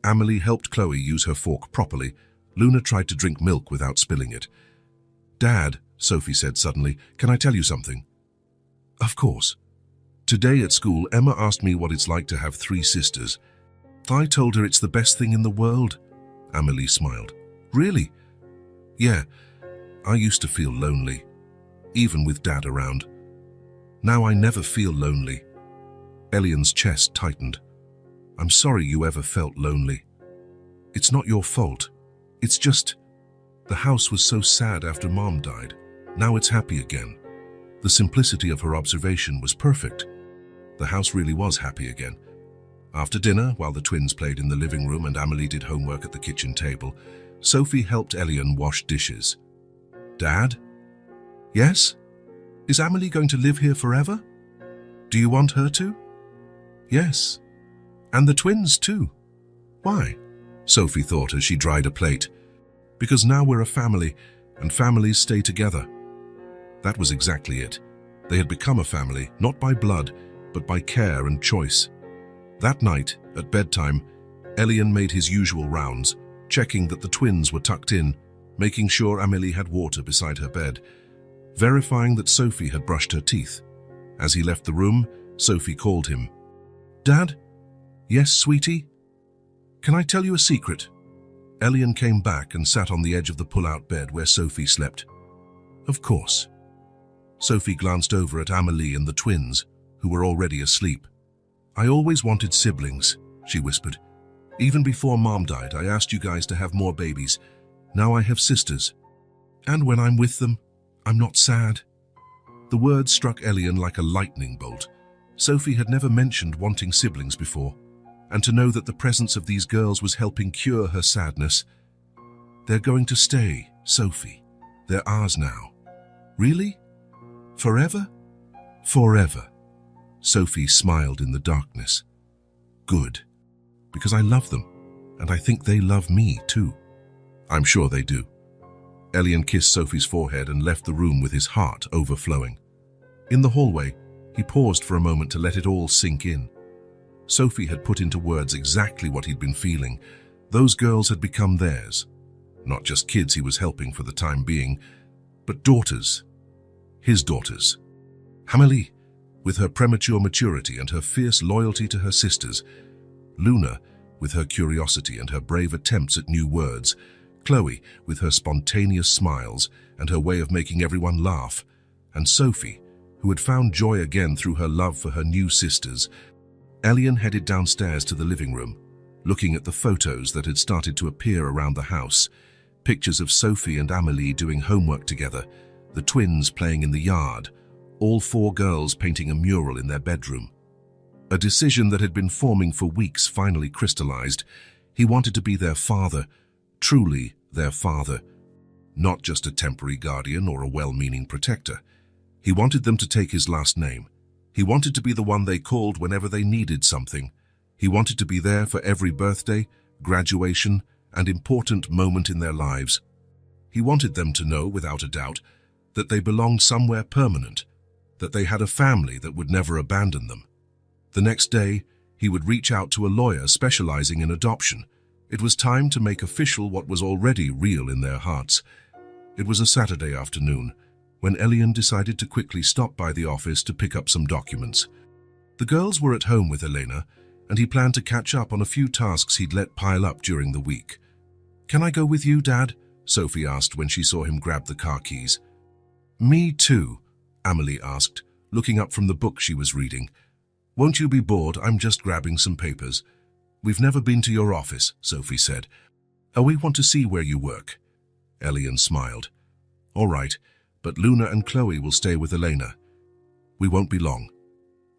Amélie helped Chloe use her fork properly. Luna tried to drink milk without spilling it. "Dad," Sophie said suddenly, "can I tell you something?" "Of course." "Today at school, Emma asked me what it's like to have 3 sisters. I told her it's the best thing in the world." Amélie smiled. "Really?" "Yeah, I used to feel lonely, even with Dad around. Now I never feel lonely." Elian's chest tightened. "I'm sorry you ever felt lonely. It's not your fault. It's just, the house was so sad after Mom died. Now it's happy again." The simplicity of her observation was perfect. The house really was happy again. After dinner, while the twins played in the living room and Amélie did homework at the kitchen table, Sophie helped Elian wash dishes. "Dad?" "Yes? Is Amélie going to live here forever? Do you want her to?" "Yes. And the twins too." "Why?" Sophie thought as she dried a plate. "Because now we're a family, and families stay together." That was exactly it. They had become a family, not by blood, but by care and choice. That night, at bedtime, Elian made his usual rounds, checking that the twins were tucked in, making sure Amélie had water beside her bed, verifying that Sophie had brushed her teeth. As he left the room, Sophie called him. "Dad?" "Yes, sweetie?" "Can I tell you a secret?" Elian came back and sat on the edge of the pull-out bed where Sophie slept. "Of course." Sophie glanced over at Amélie and the twins, who were already asleep. "I always wanted siblings," she whispered. "Even before Mom died, I asked you guys to have more babies. Now I have sisters. And when I'm with them, I'm not sad." The words struck Elian like a lightning bolt. Sophie had never mentioned wanting siblings before, and to know that the presence of these girls was helping cure her sadness. "They're going to stay, Sophie. They're ours now." "Really? Forever?" "Forever." Sophie smiled in the darkness. "Good. Because I love them, and I think they love me too." "I'm sure they do." Elian kissed Sophie's forehead and left the room with his heart overflowing. In the hallway, he paused for a moment to let it all sink in. Sophie had put into words exactly what he'd been feeling. Those girls had become theirs. Not just kids he was helping for the time being, but daughters. His daughters. Amélie, with her premature maturity and her fierce loyalty to her sisters. Luna, with her curiosity and her brave attempts at new words. Chloe, with her spontaneous smiles and her way of making everyone laugh. And Sophie, who had found joy again through her love for her new sisters. Elian headed downstairs to the living room, looking at the photos that had started to appear around the house. Pictures of Sophie and Amélie doing homework together, the twins playing in the yard, all four girls painting a mural in their bedroom. A decision that had been forming for weeks finally crystallized. He wanted to be their father, truly their father. Not just a temporary guardian or a well-meaning protector. He wanted them to take his last name. He wanted to be the one they called whenever they needed something. He wanted to be there for every birthday, graduation, and important moment in their lives. He wanted them to know, without a doubt, that they belonged somewhere permanent, that they had a family that would never abandon them. The next day, he would reach out to a lawyer specializing in adoption. It was time to make official what was already real in their hearts. It was a Saturday afternoon, when Elian decided to quickly stop by the office to pick up some documents. The girls were at home with Elena, and he planned to catch up on a few tasks he'd let pile up during the week. "Can I go with you, Dad?" Sophie asked when she saw him grab the car keys. "Me too," Amélie asked, looking up from the book she was reading. "Won't you be bored? I'm just grabbing some papers." "We've never been to your office," Sophie said. "Oh, we want to see where you work." Elian smiled. "All right, but Luna and Chloe will stay with Elena. We won't be long."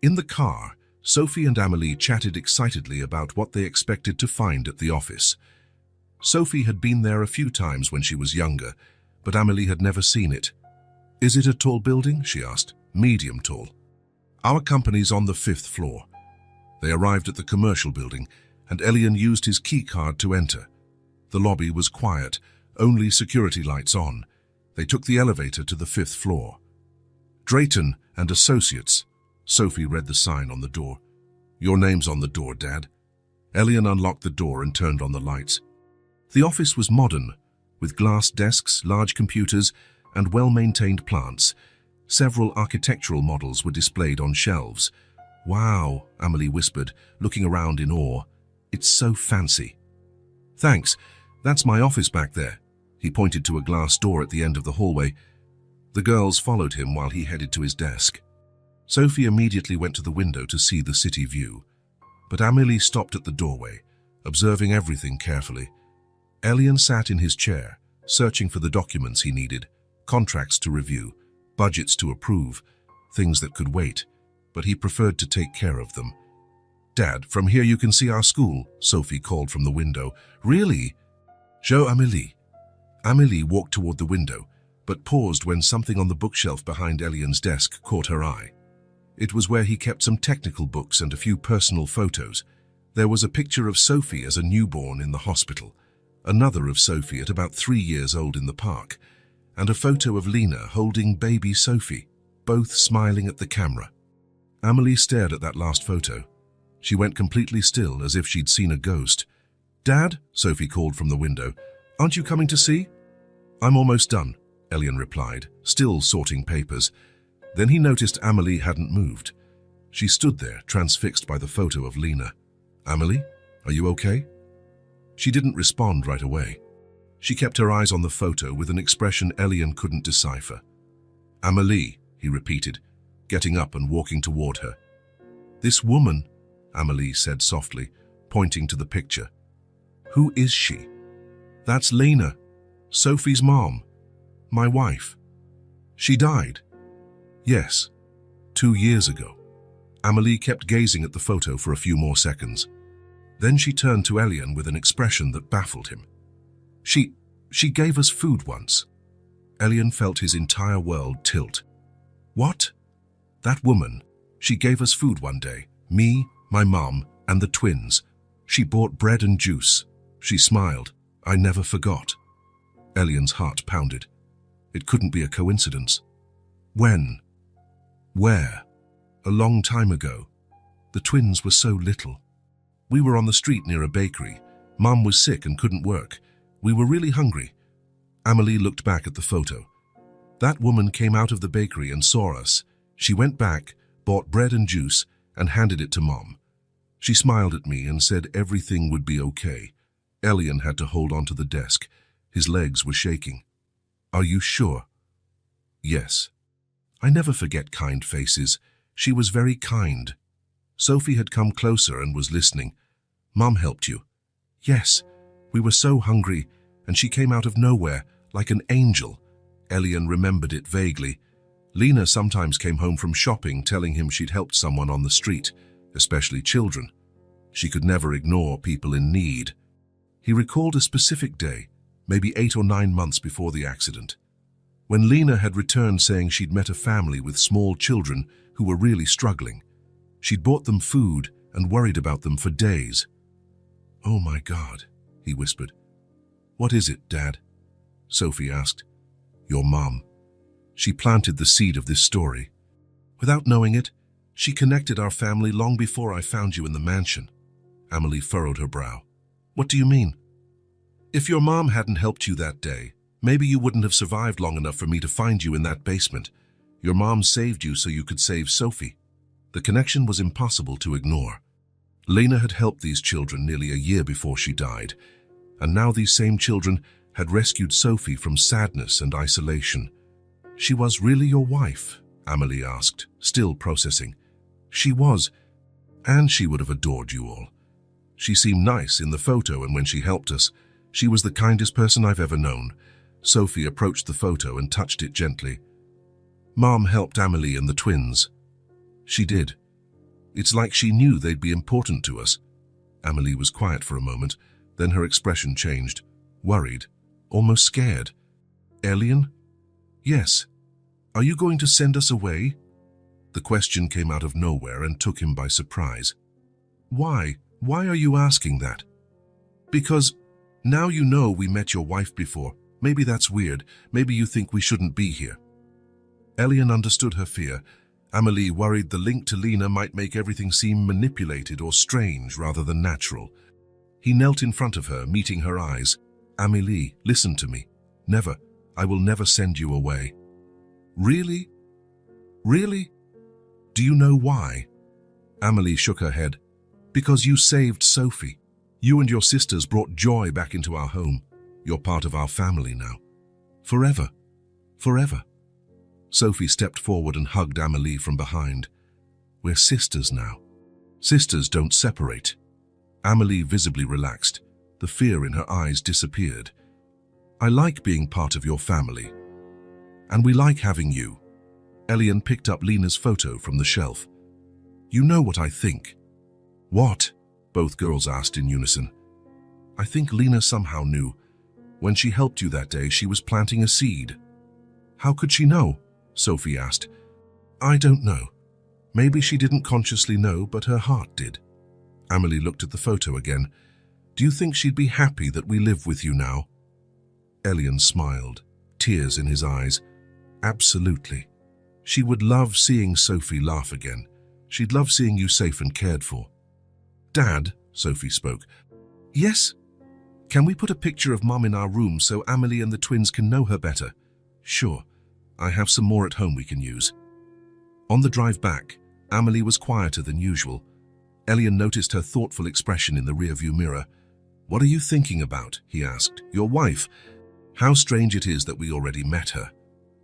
In the car, Sophie and Amélie chatted excitedly about what they expected to find at the office. Sophie had been there a few times when she was younger, but Amélie had never seen it. "Is it a tall building?" she asked. "Medium tall. Our company's on the 5th floor." They arrived at the commercial building, and Elian used his key card to enter. The lobby was quiet, only security lights on. They took the elevator to the 5th floor. "Drayton and Associates." Sophie read the sign on the door. "Your name's on the door, Dad." Elian unlocked the door and turned on the lights. The office was modern, with glass desks, large computers, and well-maintained plants. Several architectural models were displayed on shelves. "Wow," Amélie whispered, looking around in awe. "It's so fancy." "Thanks. That's my office back there." He pointed to a glass door at the end of the hallway. The girls followed him while he headed to his desk. Sophie immediately went to the window to see the city view, but Amélie stopped at the doorway, observing everything carefully. Elian sat in his chair, searching for the documents he needed, contracts to review, budgets to approve, things that could wait, but he preferred to take care of them. "Dad, from here you can see our school," Sophie called from the window. "Really?" "Show Amélie." Amélie walked toward the window, but paused when something on the bookshelf behind Elian's desk caught her eye. It was where he kept some technical books and a few personal photos. There was a picture of Sophie as a newborn in the hospital, another of Sophie at about 3 years old in the park, and a photo of Lena holding baby Sophie, both smiling at the camera. Amélie stared at that last photo. She went completely still, as if she'd seen a ghost. "Dad," Sophie called from the window, "aren't you coming to see?" "I'm almost done," Elian replied, still sorting papers. Then he noticed Amélie hadn't moved. She stood there, transfixed by the photo of Lena. "Amélie, are you okay?" She didn't respond right away. She kept her eyes on the photo with an expression Elian couldn't decipher. "Amélie," he repeated, getting up and walking toward her. "This woman," Amélie said softly, pointing to the picture. "Who is she?" "That's Lena, Sophie's mom, my wife. She died." "Yes, 2 years ago." Amélie kept gazing at the photo for a few more seconds. Then she turned to Elian with an expression that baffled him. She gave us food once." Elian felt his entire world tilt. "What?" "That woman, she gave us food one day, me, my mom, and the twins. She bought bread and juice. She smiled. I never forgot." Elian's heart pounded. It couldn't be a coincidence. "When? Where?" "A long time ago. The twins were so little. We were on the street near a bakery. Mom was sick and couldn't work. We were really hungry." Amélie looked back at the photo. "That woman came out of the bakery and saw us. She went back, bought bread and juice, and handed it to Mom. She smiled at me and said everything would be okay." Elian had to hold onto the desk. His legs were shaking. "Are you sure?" "Yes. I never forget kind faces. She was very kind." Sophie had come closer and was listening. "Mom helped you?" "Yes, we were so hungry, and she came out of nowhere, like an angel." Elian remembered it vaguely. Lena sometimes came home from shopping telling him she'd helped someone on the street, especially children. She could never ignore people in need. He recalled a specific day, maybe 8 or 9 months before the accident, when Lena had returned saying she'd met a family with small children who were really struggling. She'd bought them food and worried about them for days. "Oh my God," he whispered. "What is it, Dad?" Sophie asked. "Your mom. She planted the seed of this story. Without knowing it, she connected our family long before I found you in the mansion." Amelie furrowed her brow. "What do you mean?" "If your mom hadn't helped you that day, maybe you wouldn't have survived long enough for me to find you in that basement. Your mom saved you so you could save Sophie." The connection was impossible to ignore. Lena had helped these children nearly a year before she died, and now these same children had rescued Sophie from sadness and isolation. "She was really your wife?" Amelie asked, still processing. "She was, and she would have adored you all. She seemed nice in the photo, and when she helped us, she was the kindest person I've ever known." Sophie approached the photo and touched it gently. "Mom helped Amelie and the twins." "She did. It's like she knew they'd be important to us." Amelie was quiet for a moment, then her expression changed, worried, almost scared. "Elian?" "Yes. Are you going to send us away?" The question came out of nowhere and took him by surprise. "Why? Why are you asking that?" "Because now you know we met your wife before. Maybe that's weird. Maybe you think we shouldn't be here." Elian understood her fear. Amelie worried the link to Lena might make everything seem manipulated or strange rather than natural. He knelt in front of her, meeting her eyes. "Amelie, listen to me. Never. I will never send you away." "Really? Really? Do you know why?" Amelie shook her head. "Because you saved Sophie. You and your sisters brought joy back into our home. You're part of our family now. Forever. Forever." Sophie stepped forward and hugged Amelie from behind. "We're sisters now. Sisters don't separate." Amelie visibly relaxed. The fear in her eyes disappeared. "I like being part of your family. And we like having you." Elian picked up Lena's photo from the shelf. "You know what I think." "What?" both girls asked in unison. "I think Lena somehow knew. When she helped you that day, she was planting a seed." "How could she know?" Sophie asked. "I don't know. Maybe she didn't consciously know, but her heart did." Amelie looked at the photo again. "Do you think she'd be happy that we live with you now?" Elian smiled, tears in his eyes. "Absolutely. She would love seeing Sophie laugh again. She'd love seeing you safe and cared for." "Dad," Sophie spoke. "Yes? Can we put a picture of Mom in our room so Amelie and the twins can know her better?" "Sure. I have some more at home we can use." On the drive back, Amelie was quieter than usual. Elian noticed her thoughtful expression in the rearview mirror. "What are you thinking about?" he asked. "Your wife? How strange it is that we already met her."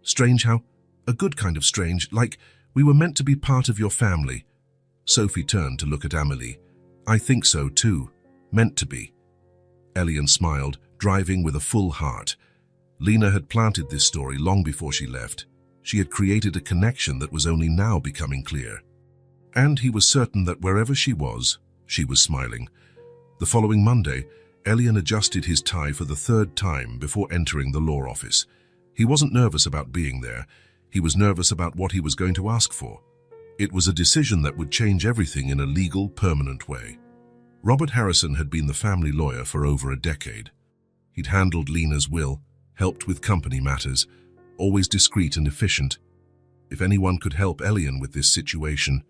"Strange how? A good kind of strange, like we were meant to be part of your family." Sophie turned to look at Amelie. "I think so too. Meant to be." Elian smiled, driving with a full heart. Lena had planted this story long before she left. She had created a connection that was only now becoming clear. And he was certain that wherever she was smiling. The following Monday, Elian adjusted his tie for the 3rd time before entering the law office. He wasn't nervous about being there. He was nervous about what he was going to ask for. It was a decision that would change everything in a legal, permanent way. Robert Harrison had been the family lawyer for over a decade. He'd handled Lena's will, helped with company matters, always discreet and efficient. If anyone could help Elian with this situation,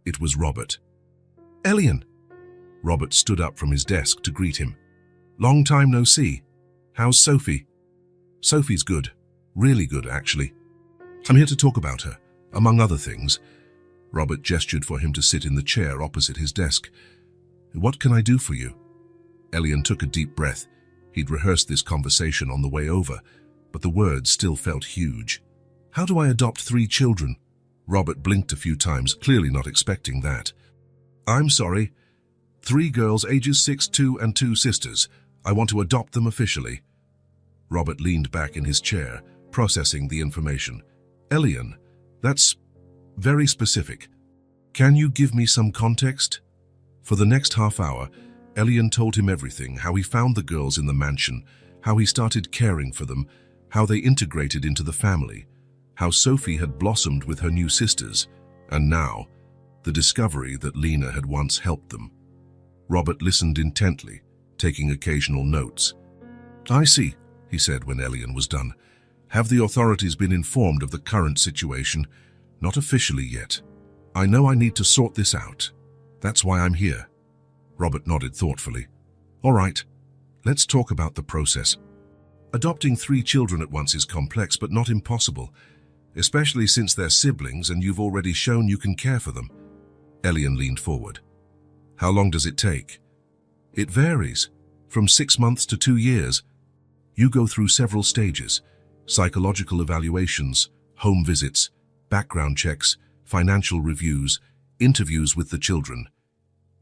it was Robert. "Elian!" Robert stood up from his desk to greet him. "Long time no see. How's Sophie?" "Sophie's good. Really good, actually. I'm here to talk about her, among other things." Robert gestured for him to sit in the chair opposite his desk. "What can I do for you?" Elian took a deep breath. He'd rehearsed this conversation on the way over, but the words still felt huge. "How do I adopt 3 children?" Robert blinked a few times, clearly not expecting that. I'm sorry. 3 girls ages 6, 2 and 2 sisters. I want to adopt them officially. Robert leaned back in his chair, processing the information. Elian, that's very specific. Can you give me some context? For the next half hour, Elian told him everything, how he found the girls in the mansion, how he started caring for them, how they integrated into the family, how Sophie had blossomed with her new sisters, and now, the discovery that Lena had once helped them. Robert listened intently, taking occasional notes. I see, he said when Elian was done. Have the authorities been informed of the current situation? Not officially yet. I know I need to sort this out. That's why I'm here. Robert nodded thoughtfully. All right, let's talk about the process. Adopting 3 children at once is complex but not impossible, especially since they're siblings and you've already shown you can care for them. Elian leaned forward. How long does it take? It varies, from 6 months to 2 years. You go through several stages: psychological evaluations, home visits, background checks, financial reviews, interviews with the children.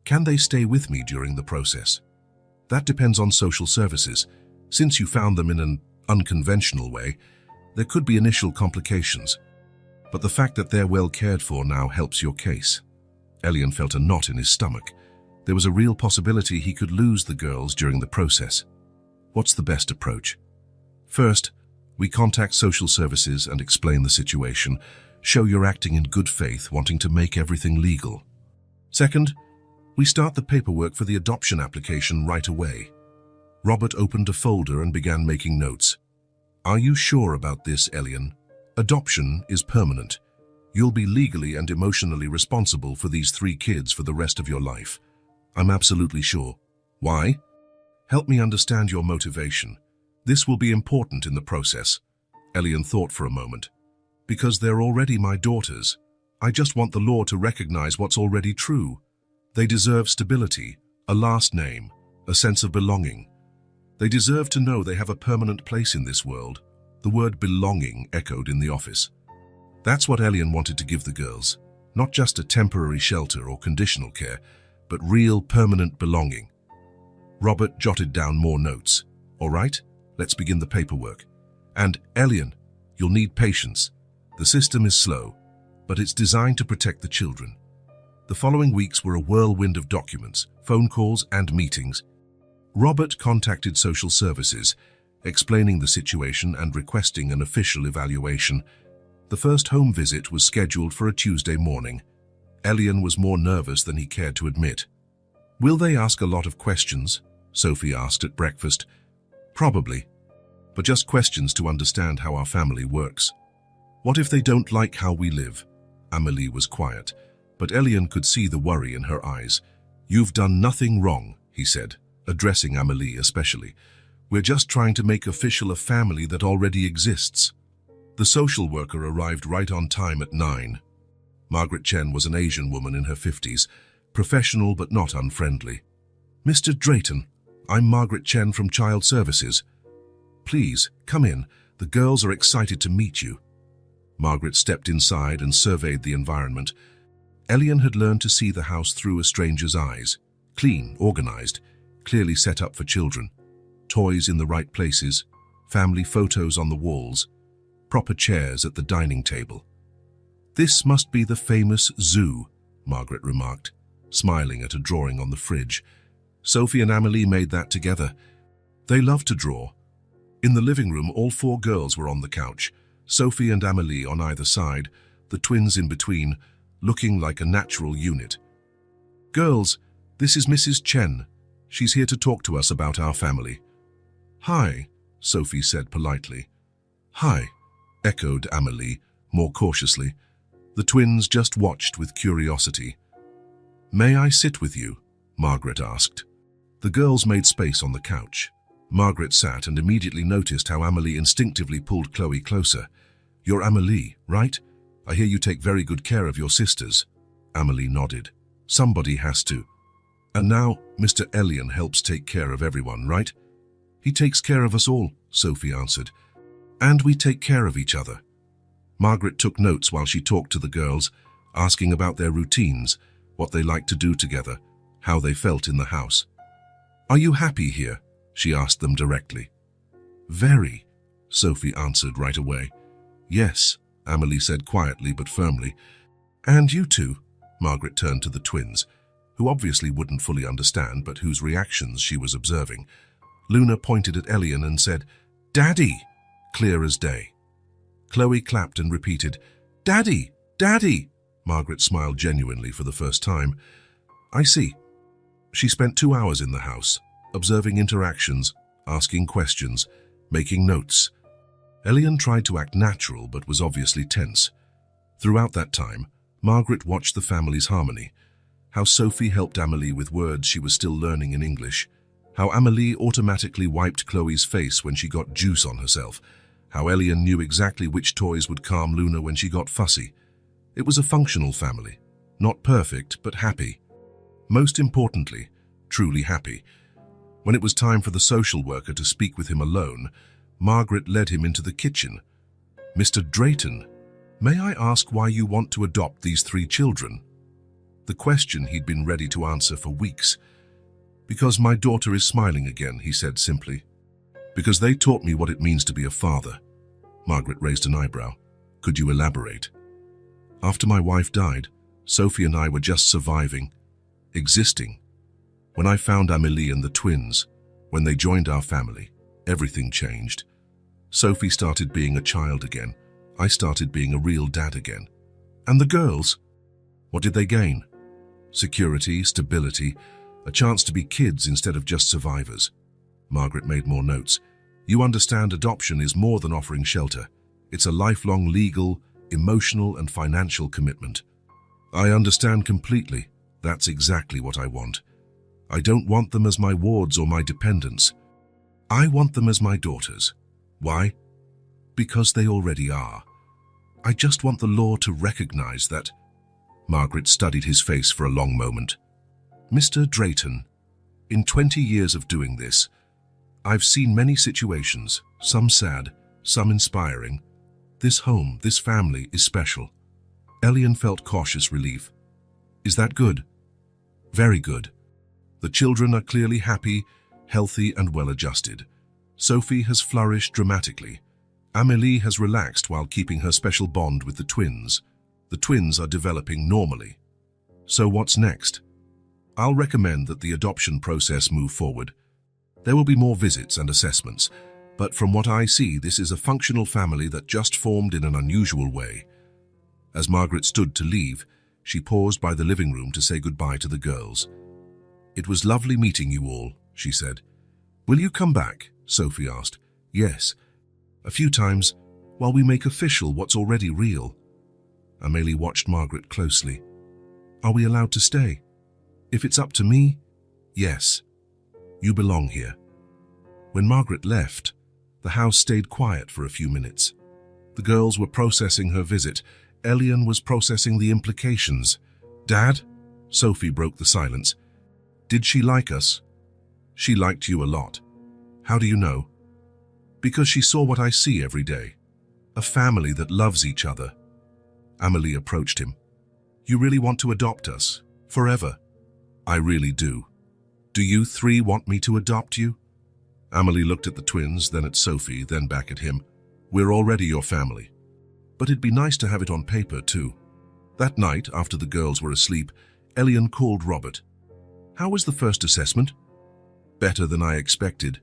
Can they stay with me during the process? That depends on social services. Since you found them in an unconventional way, there could be initial complications. But the fact that they're well cared for now helps your case. Elian felt a knot in his stomach. There was a real possibility he could lose the girls during the process. What's the best approach? First, we contact social services and explain the situation. Show you're acting in good faith, wanting to make everything legal. Second, we start the paperwork for the adoption application right away. Robert opened a folder and began making notes. Are you sure about this, Elian? Adoption is permanent. You'll be legally and emotionally responsible for these 3 kids for the rest of your life. I'm absolutely sure. Why? Help me understand your motivation. This will be important in the process. Elian thought for a moment. Because they're already my daughters. I just want the law to recognize what's already true. They deserve stability, a last name, a sense of belonging. They deserve to know they have a permanent place in this world. The word belonging echoed in the office. That's what Elian wanted to give the girls. Not just a temporary shelter or conditional care, but real permanent belonging. Robert jotted down more notes. All right, let's begin the paperwork. And Elian, you'll need patience. The system is slow, but it's designed to protect the children. The following weeks were a whirlwind of documents, phone calls and meetings. Robert contacted social services, explaining the situation and requesting an official evaluation. The first home visit was scheduled for a Tuesday morning. Elian was more nervous than he cared to admit. Will they ask a lot of questions? Sophie asked at breakfast. Probably, but just questions to understand how our family works. What if they don't like how we live? Amélie was quiet, but Elian could see the worry in her eyes. You've done nothing wrong, he said, addressing Amélie especially. We're just trying to make official a family that already exists. The social worker arrived right on time at 9. Margaret Chen was an Asian woman in her 50s, professional but not unfriendly. Mr. Drayton, I'm Margaret Chen from Child Services. Please, come in. The girls are excited to meet you. Margaret stepped inside and surveyed the environment. Elian had learned to see the house through a stranger's eyes. Clean, organized, clearly set up for children. Toys in the right places, family photos on the walls, proper chairs at the dining table. This must be the famous zoo, Margaret remarked, smiling at a drawing on the fridge. Sophie and Amélie made that together. They love to draw. In the living room, all 4 girls were on the couch, Sophie and Amélie on either side, the twins in between, looking like a natural unit. Girls, this is Mrs. Chen. She's here to talk to us about our family. Hi, Sophie said politely. Hi, echoed Amélie, more cautiously. The twins just watched with curiosity. May I sit with you? Margaret asked. The girls made space on the couch. Margaret sat and immediately noticed how Amélie instinctively pulled Chloe closer. You're Amélie, right? I hear you take very good care of your sisters. Amélie nodded. Somebody has to. And now, Mr. Elian helps take care of everyone, right? He takes care of us all, Sophie answered. And we take care of each other. Margaret took notes while she talked to the girls, asking about their routines, what they liked to do together, how they felt in the house. "Are you happy here?" she asked them directly. "Very," Sophie answered right away. "Yes," Amelie said quietly but firmly. "And you too?" Margaret turned to the twins, who obviously wouldn't fully understand but whose reactions she was observing. Luna pointed at Elian and said, "Daddy!" clear as day. Chloe clapped and repeated, "Daddy! Daddy!" Margaret smiled genuinely for the first time. "I see." She spent 2 hours in the house, observing interactions, asking questions, making notes. Elian tried to act natural but was obviously tense. Throughout that time, Margaret watched the family's harmony, how Sophie helped Amelie with words she was still learning in English, how Amelie automatically wiped Chloe's face when she got juice on herself, how Elian knew exactly which toys would calm Luna when she got fussy. It was a functional family, not perfect but happy. Most importantly, truly happy. When it was time for the social worker to speak with him alone, Margaret led him into the kitchen. "Mr. Drayton, may I ask why you want to adopt these 3 children?" The question he'd been ready to answer for weeks. "Because my daughter is smiling again," he said simply. "Because they taught me what it means to be a father." Margaret raised an eyebrow. "Could you elaborate?" "After my wife died, Sophie and I were just surviving, existing. When I found Amelie and the twins, when they joined our family, everything changed. Sophie started being a child again. I started being a real dad again. And the girls? What did they gain? Security, stability, a chance to be kids instead of just survivors." Margaret made more notes. "You understand adoption is more than offering shelter. It's a lifelong legal, emotional and financial commitment." "I understand completely. That's exactly what I want. I don't want them as my wards or my dependents. I want them as my daughters. Why? Because they already are. I just want the law to recognize that." Margaret studied his face for a long moment. "Mr. Drayton, in 20 years of doing this, I've seen many situations, some sad, some inspiring. This home, this family is special." Elian felt cautious relief. "Is that good?" "Very good. The children are clearly happy, healthy and well-adjusted. Sophie has flourished dramatically. Amelie has relaxed while keeping her special bond with the twins. The twins are developing normally. So what's next? I'll recommend that the adoption process move forward. There will be more visits and assessments, but from what I see, this is a functional family that just formed in an unusual way." As Margaret stood to leave, she paused by the living room to say goodbye to the girls. "It was lovely meeting you all," she said. "Will you come back?" Sophie asked. "Yes, a few times, while we make official what's already real." Amelie watched Margaret closely. "Are we allowed to stay?" "If it's up to me, yes. You belong here." When Margaret left, the house stayed quiet for a few minutes. The girls were processing her visit. Elian was processing the implications. "Dad?" Sophie broke the silence. "Did she like us?" "She liked you a lot." "How do you know?" "Because she saw what I see every day. A family that loves each other." Amelie approached him. "You really want to adopt us? Forever?" "I really do. Do you 3 want me to adopt you?" Amelie looked at the twins, then at Sophie, then back at him. "We're already your family. But it'd be nice to have it on paper, too." That night, after the girls were asleep, Elian called Robert. "How was the first assessment?" "Better than I expected.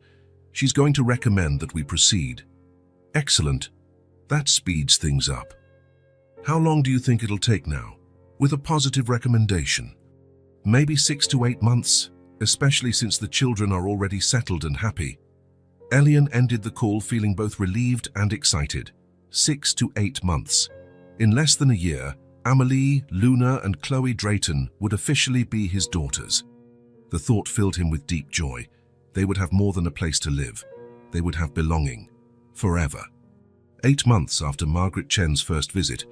She's going to recommend that we proceed." "Excellent. That speeds things up. How long do you think it'll take now, with a positive recommendation?" "Maybe 6 to 8 months, especially since the children are already settled and happy." Elian ended the call feeling both relieved and excited. 6 to 8 months. In less than a year, Amelie, Luna and Chloe Drayton would officially be his daughters. The thought filled him with deep joy. They would have more than a place to live. They would have belonging. Forever. 8 months after Margaret Chen's first visit,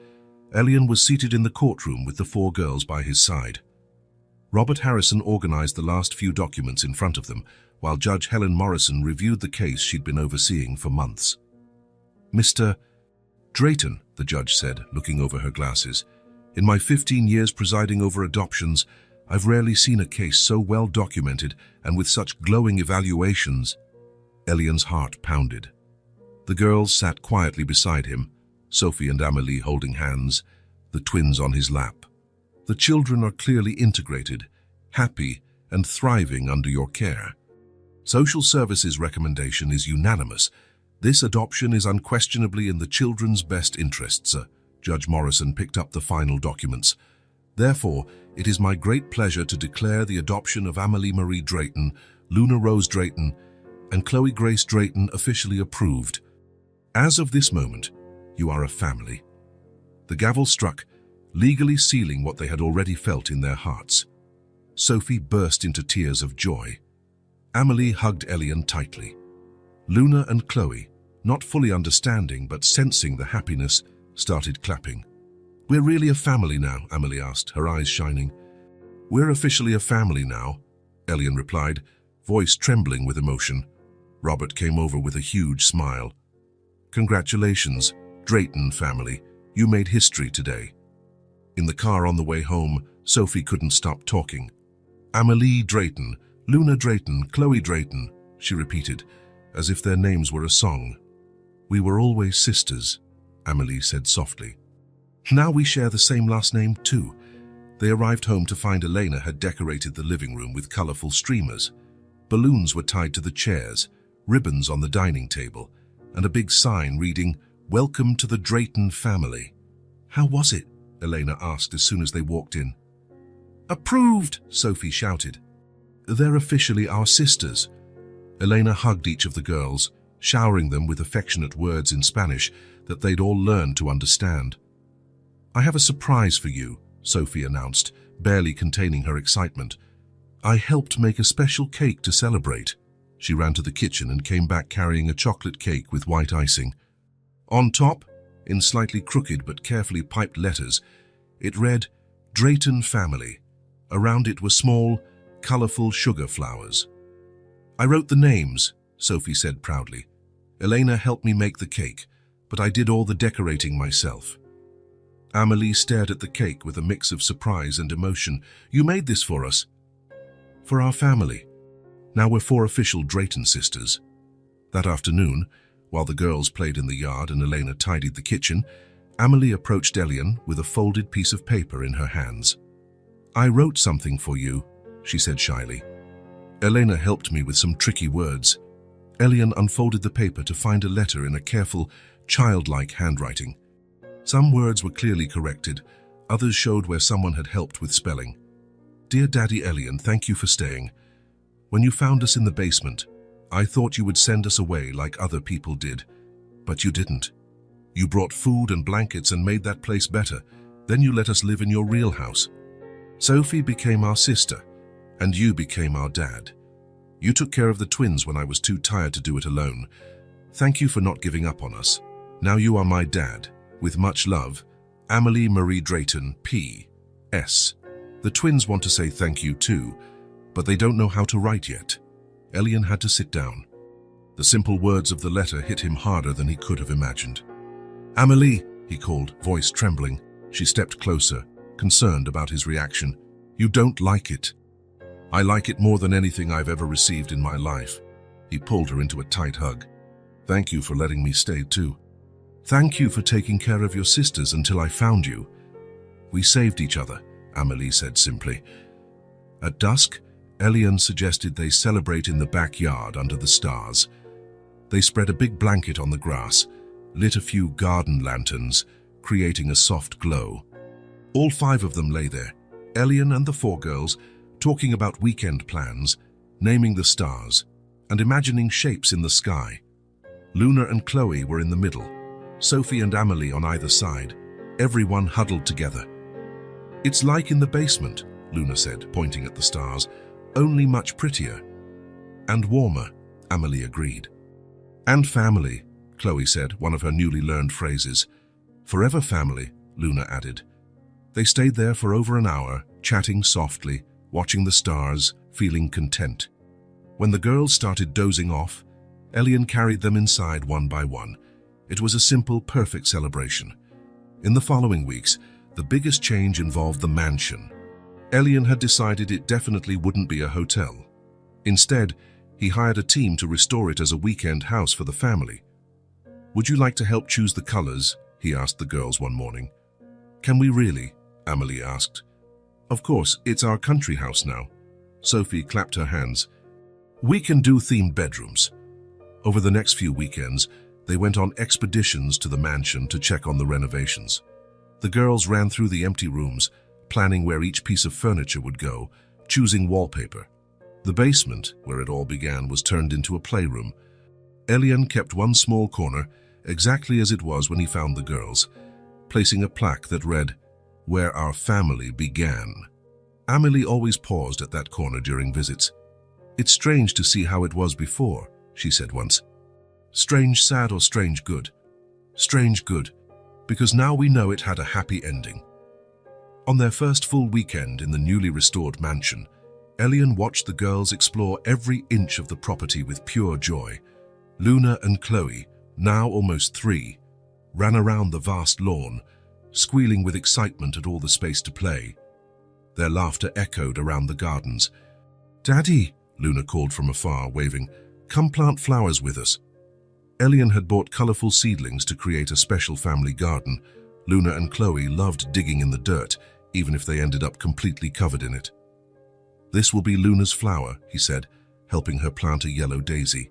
Elian was seated in the courtroom with the 4 girls by his side. Robert Harrison organized the last few documents in front of them, while Judge Helen Morrison reviewed the case she'd been overseeing for months. "Mr. Drayton," the judge said, looking over her glasses, In my 15 years presiding over adoptions, I've rarely seen a case so well documented and with such glowing evaluations. Elian's heart pounded. The girls sat quietly beside him, Sophie and Amélie holding hands, the twins on his lap. The children are clearly integrated, happy, and thriving under your care. Social Services recommendation is unanimous. This adoption is unquestionably in the children's best interests. Judge Morrison picked up the final documents. Therefore, it is my great pleasure to declare the adoption of Amélie Marie Drayton, Luna Rose Drayton, and Chloe Grace Drayton officially approved. As of this moment, you are a family. The gavel struck, legally sealing what they had already felt in their hearts. Sophie burst into tears of joy. Amélie hugged Elian tightly. Luna and Chloe, not fully understanding but sensing the happiness, started clapping. "We're really a family now," Amélie asked, her eyes shining. "We're officially a family now," Elian replied, voice trembling with emotion. Robert came over with a huge smile. "Congratulations, Drayton family. You made history today." In the car on the way home, Sophie couldn't stop talking. "Amélie Drayton, Luna Drayton, Chloe Drayton," she repeated, as if their names were a song. "We were always sisters," Amélie said softly. "Now we share the same last name too." They arrived home to find Elena had decorated the living room with colorful streamers. Balloons were tied to the chairs, ribbons on the dining table, and a big sign reading, "Welcome to the Drayton family." "How was it?" Elena asked as soon as they walked in. "Approved!" Sophie shouted. "They're officially our sisters." Elena hugged each of the girls, showering them with affectionate words in Spanish that they'd all learned to understand. "I have a surprise for you," Sophie announced, barely containing her excitement. "I helped make a special cake to celebrate." She ran to the kitchen and came back carrying a chocolate cake with white icing. On top, in slightly crooked but carefully piped letters, it read, "Drayton family." Around it were small, colorful sugar flowers. "I wrote the names," Sophie said proudly. "Elena helped me make the cake, but I did all the decorating myself." Amélie stared at the cake with a mix of surprise and emotion. "You made this for us?" "For our family. Now we're 4 official Drayton sisters." That afternoon, while the girls played in the yard and Elena tidied the kitchen, Amélie approached Elian with a folded piece of paper in her hands. "I wrote something for you," she said shyly. Elena helped me with some tricky words. Elian unfolded the paper to find a letter in a careful, childlike handwriting. Some words were clearly corrected, others showed where someone had helped with spelling. "Dear Daddy Elian, thank you for staying. When you found us in the basement, I thought you would send us away like other people did, but you didn't. You brought food and blankets and made that place better. Then you let us live in your real house. Sophie became our sister, and you became our dad. You took care of the twins when I was too tired to do it alone. Thank you for not giving up on us. Now you are my dad. With much love, Amélie Marie Drayton, P.S. The twins want to say thank you too, but they don't know how to write yet." Elian had to sit down. The simple words of the letter hit him harder than he could have imagined. "Amélie," he called, voice trembling. She stepped closer, concerned about his reaction. "You don't like it." "I like it more than anything I've ever received in my life." He pulled her into a tight hug. "Thank you for letting me stay too. Thank you for taking care of your sisters until I found you." "We saved each other," Amélie said simply. At dusk, Elian suggested they celebrate in the backyard under the stars. They spread a big blanket on the grass, lit a few garden lanterns, creating a soft glow. All 5 of them lay there, Elian and the 4 girls, talking about weekend plans, naming the stars, and imagining shapes in the sky. Luna and Chloe were in the middle, Sophie and Amélie on either side, everyone huddled together. "It's like in the basement," Luna said, pointing at the stars, "only much prettier." "And warmer," Amélie agreed. "And family," Chloe said, one of her newly learned phrases. "Forever family," Luna added. They stayed there for over an hour, chatting softly, watching the stars, feeling content. When the girls started dozing off, Elian carried them inside one by one. It was a simple, perfect celebration. In the following weeks, the biggest change involved the mansion. Elian had decided it definitely wouldn't be a hotel. Instead, he hired a team to restore it as a weekend house for the family. "Would you like to help choose the colors?" he asked the girls one morning. "Can we really?" Amelie asked. "Of course, it's our country house now." Sophie clapped her hands. "We can do themed bedrooms." Over the next few weekends, they went on expeditions to the mansion to check on the renovations. The girls ran through the empty rooms, planning where each piece of furniture would go, choosing wallpaper. The basement, where it all began, was turned into a playroom. Elian kept one small corner, exactly as it was when he found the girls, placing a plaque that read, "Where our family began." Amelie always paused at that corner during visits. "It's strange to see how it was before," she said once. "Strange sad or strange good?" "Strange good, because now we know it had a happy ending." On their first full weekend in the newly restored mansion, Elian watched the girls explore every inch of the property with pure joy. Luna and Chloe, now almost 3, ran around the vast lawn, squealing with excitement at all the space to play. Their laughter echoed around the gardens. "Daddy," Luna called from afar, waving, "come plant flowers with us." Elian had bought colorful seedlings to create a special family garden. Luna and Chloe loved digging in the dirt, even if they ended up completely covered in it. "This will be Luna's flower," he said, helping her plant a yellow daisy.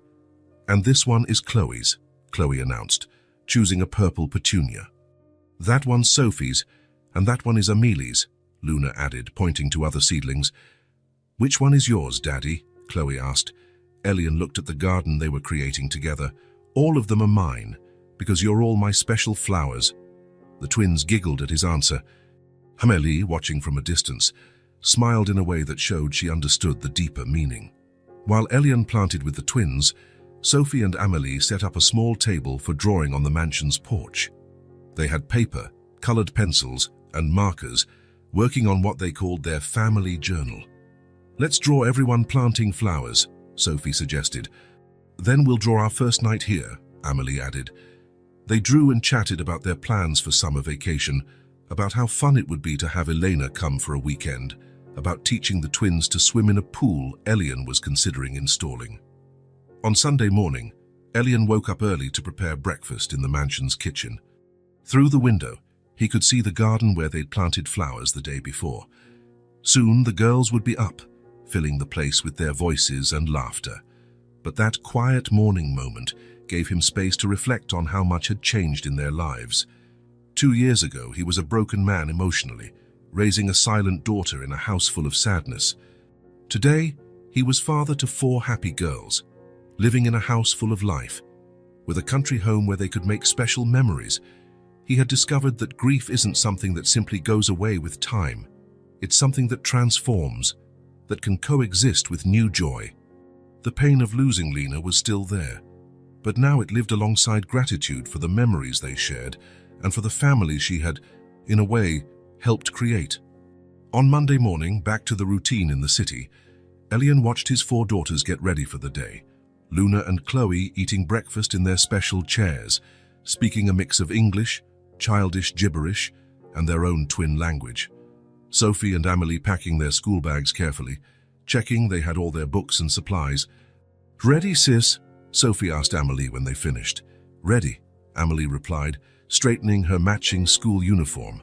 "And this one is Chloe's," Chloe announced, choosing a purple petunia. "That one's Sophie's, and that one is Amelie's," Luna added, pointing to other seedlings. "Which one is yours, Daddy?" Chloe asked. Elian looked at the garden they were creating together. "All of them are mine, because you're all my special flowers." The twins giggled at his answer. Amelie, watching from a distance, smiled in a way that showed she understood the deeper meaning. While Elian planted with the twins, Sophie and Amelie set up a small table for drawing on the mansion's porch. They had paper, colored pencils, and markers, working on what they called their family journal. "Let's draw everyone planting flowers," Sophie suggested. "Then we'll draw our first night here," Amelie added. They drew and chatted about their plans for summer vacation, about how fun it would be to have Elena come for a weekend, about teaching the twins to swim in a pool Elian was considering installing. On Sunday morning, Elian woke up early to prepare breakfast in the mansion's kitchen. Through the window, he could see the garden where they'd planted flowers the day before. Soon the girls would be up, filling the place with their voices and laughter. But that quiet morning moment gave him space to reflect on how much had changed in their lives. 2 years ago, he was a broken man emotionally, raising a silent daughter in a house full of sadness. Today, he was father to 4 happy girls, living in a house full of life, with a country home where they could make special memories. He had discovered that grief isn't something that simply goes away with time. It's something that transforms, that can coexist with new joy. The pain of losing Lena was still there, but now it lived alongside gratitude for the memories they shared and for the family she had, in a way, helped create. On Monday morning, back to the routine in the city, Elian watched his 4 daughters get ready for the day. Luna and Chloe eating breakfast in their special chairs, speaking a mix of English, childish gibberish, and their own twin language. Sophie and Amelie packing their school bags carefully, checking they had all their books and supplies. "Ready, sis?" Sophie asked Amelie when they finished. "Ready," Amelie replied, straightening her matching school uniform.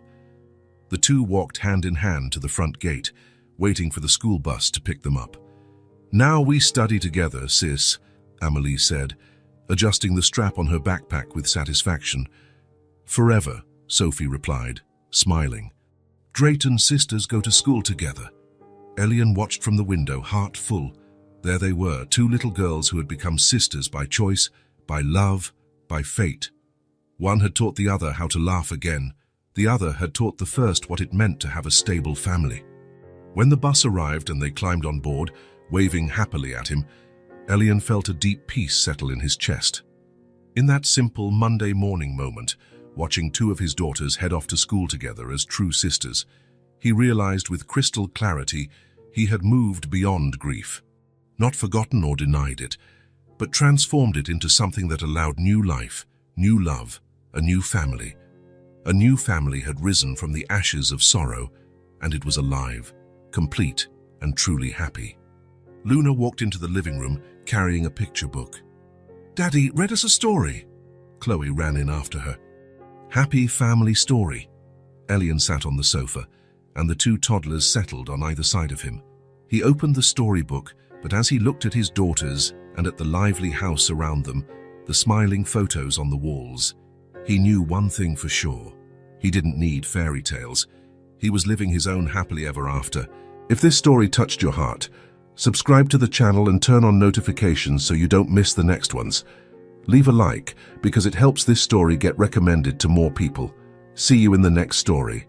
The two walked hand in hand to the front gate, waiting for the school bus to pick them up. "Now we study together, sis," Amelie said, adjusting the strap on her backpack with satisfaction. "Forever," Sophie replied, smiling. Drayton sisters go to school together. Elian watched from the window, heart full. There they were, 2 little girls who had become sisters by choice, by love, by fate. One had taught the other how to laugh again. The other had taught the first what it meant to have a stable family. When the bus arrived and they climbed on board, waving happily at him, Elian felt a deep peace settle in his chest. In that simple Monday morning moment, watching 2 of his daughters head off to school together as true sisters, he realized with crystal clarity he had moved beyond grief. Not forgotten or denied it, but transformed it into something that allowed new life, new love, a new family. A new family had risen from the ashes of sorrow, and it was alive, complete, and truly happy. Luna walked into the living room carrying a picture book. "Daddy, read us a story." Chloe ran in after her. Happy family story. Elian sat on the sofa, and the two toddlers settled on either side of him. He opened the storybook, but as he looked at his daughters and at the lively house around them, the smiling photos on the walls, he knew one thing for sure. He didn't need fairy tales. He was living his own happily ever after. If this story touched your heart, subscribe to the channel and turn on notifications so you don't miss the next ones. Leave a like because it helps this story get recommended to more people. See you in the next story.